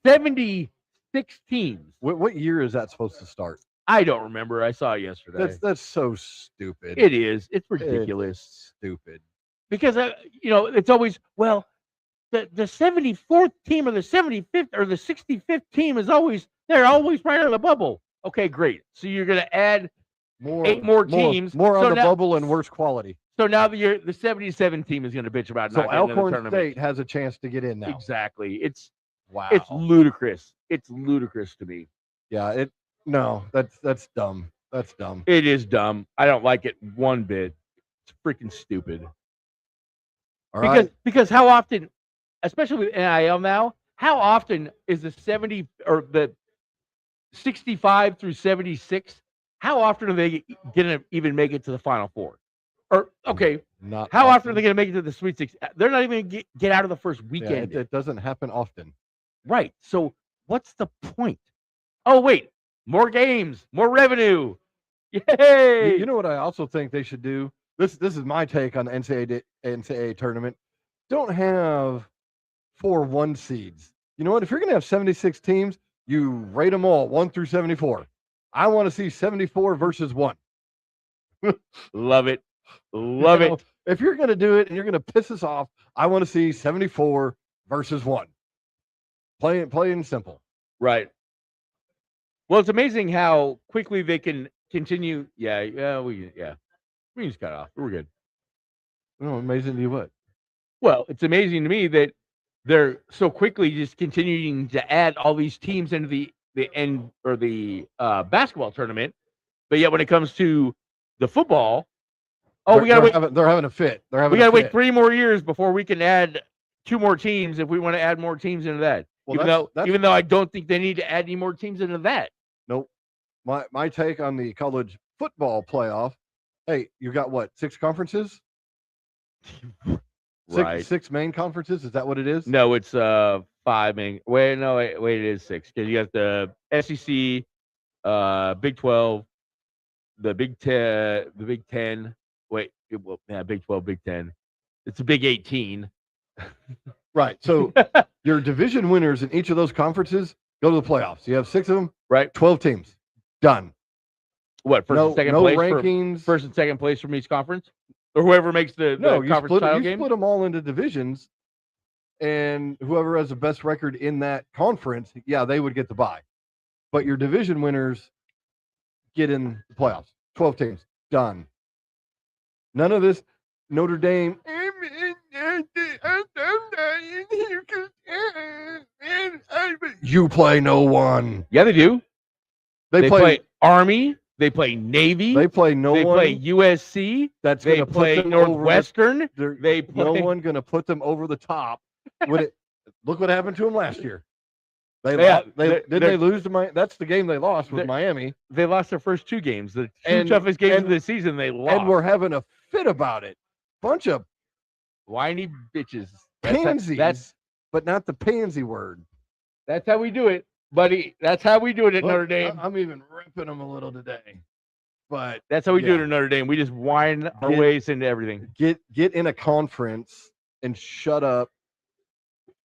S2: 76 teams.
S1: What year is that supposed to start?
S2: I don't remember. I saw it yesterday.
S1: That's so stupid.
S2: It is. It's ridiculous.
S1: It's stupid.
S2: Because it's always the 74th team or the 75th or the 65th team they're always right on the bubble. Okay, great. So you're going to add 8 more teams.
S1: More on the bubble and worse quality.
S2: So now the 77 team is going to bitch about not getting in the tournament.
S1: State has a chance to get in now.
S2: Exactly. It's ludicrous. It's ludicrous to me.
S1: Yeah, that's dumb. That's dumb.
S2: It is dumb. I don't like it one bit. It's freaking stupid. Because how often, especially with NIL now, how often is the 70 or the 65 through 76? How often are they going to even make it to the Final Four? Or how often are they going to make it to the Sweet 16? They're not even going to get out of the first weekend.
S1: Yeah, it doesn't happen often.
S2: Right. So what's the point? Oh wait, more games, more revenue. Yay!
S1: You know what I also think they should do? This is my take on the NCAA tournament. Don't have 4 1 seeds. You know what? If you're going to have 76 teams, you rate them all 1 through 74. I want to see 74 versus 1.
S2: Love it. Love it.
S1: If you're going to do it and you're going to piss us off, I want to see 74 versus 1. Plain and simple.
S2: Right. Well, it's amazing how quickly they can continue. We just got off. We're good.
S1: No, amazing to you what?
S2: Well, it's amazing to me that they're so quickly just continuing to add all these teams into the basketball tournament, but yet when it comes to the football, Oh, we gotta wait.
S1: They're having a fit.
S2: We gotta wait 3 more years before we can add 2 more teams if we want to add more teams into that.
S1: Well,
S2: even though I don't think they need to add any more teams into that.
S1: Nope. My take on the college football playoff. Hey, you got what? 6 conferences?
S2: Right.
S1: 6 main conferences. Is that what it is?
S2: No, it's 5 main. Wait, it is 6 because you got the SEC, Big 12, the Big 10. Wait, Big 12, Big 10. It's a Big 18.
S1: Right. So your division winners in each of those conferences go to the playoffs. You have 6 of them.
S2: Right.
S1: 12 teams. Done.
S2: What, first and second
S1: no
S2: place?
S1: Rankings.
S2: First and second place from each conference? Or whoever makes the conference title game?
S1: You split them all into divisions, and whoever has the best record in that conference, they would get the bye. But your division winners get in the playoffs. 12 teams. Done. None of this Notre Dame. You play no one.
S2: Yeah, they do.
S1: They
S2: play Army. They play Navy.
S1: They play no one.
S2: They play USC.
S1: That's
S2: they play Northwestern. They play
S1: no one going to put them over the top. Look what happened to them last year. They lose to Miami? That's the game they lost with Miami.
S2: They lost their first 2 games. The 2 toughest games of the season. They lost,
S1: and we're having a fit about it. Bunch of
S2: whiny bitches.
S1: Pansies. But not the pansy word.
S2: That's how we do it, buddy. That's how we do it at Notre Dame.
S1: I'm even ripping them a little today. But
S2: that's how we do it at Notre Dame. We just whine our ways into everything.
S1: Get in a conference and shut up.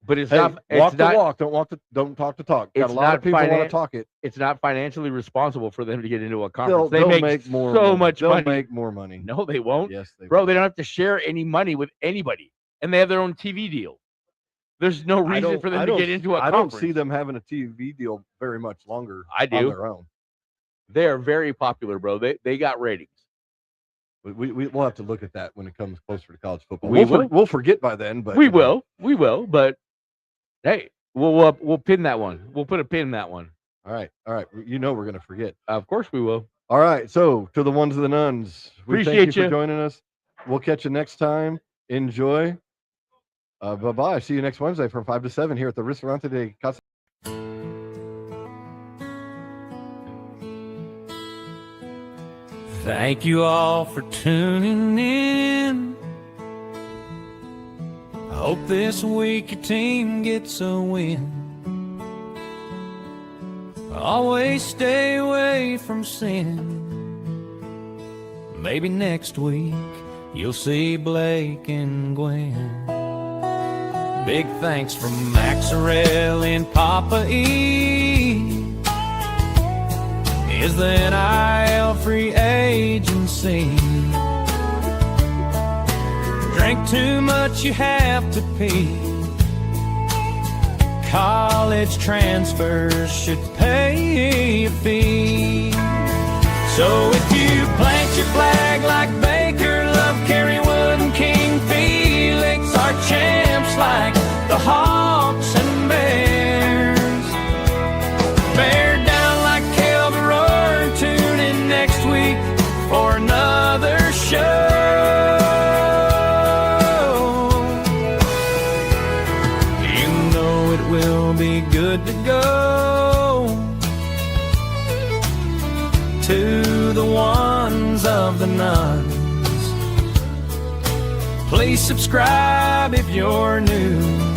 S2: But it's
S1: not walk the walk. Don't talk the talk. Got a lot of people want to talk it.
S2: It's not financially responsible for them to get into a conference.
S1: They'll make more money.
S2: They'll
S1: make more money.
S2: No, they won't.
S1: Yes, they
S2: will. They don't have to share any money with anybody, and they have their own TV deal. There's no reason for them to get into a conference.
S1: I don't see them having a TV deal very much longer.
S2: I do.
S1: On their own.
S2: They are very popular, bro. They got ratings.
S1: We'll have to look at that when it comes closer to college football.
S2: We'll
S1: forget by then, but
S2: we will. But hey, we'll pin that one. We'll put a pin in that one.
S1: All right. We're going to forget.
S2: Of course we will.
S1: All right. So to the ones and the nuns, we
S2: appreciate
S1: you for joining us. We'll catch you next time. Enjoy. Bye-bye. See you next Wednesday from 5 to 7 here at the Ristorante de Casa.
S4: Thank you all for tuning in. I hope this week your team gets a win. Always stay away from sin. Maybe next week you'll see Blake and Gwen. Big thanks from Maxarelli and Poppa is the NIL free agency. Drink too much, you have to pee. College transfers should pay a fee. So if you plant your flag like Baker, Love, Carrywood, and King Felix, our champs like the Hawks and Bears, bear down like Kelvin, tune in next week for another show. You know it will be good to go to the ones of the nuns. Please subscribe if you're new.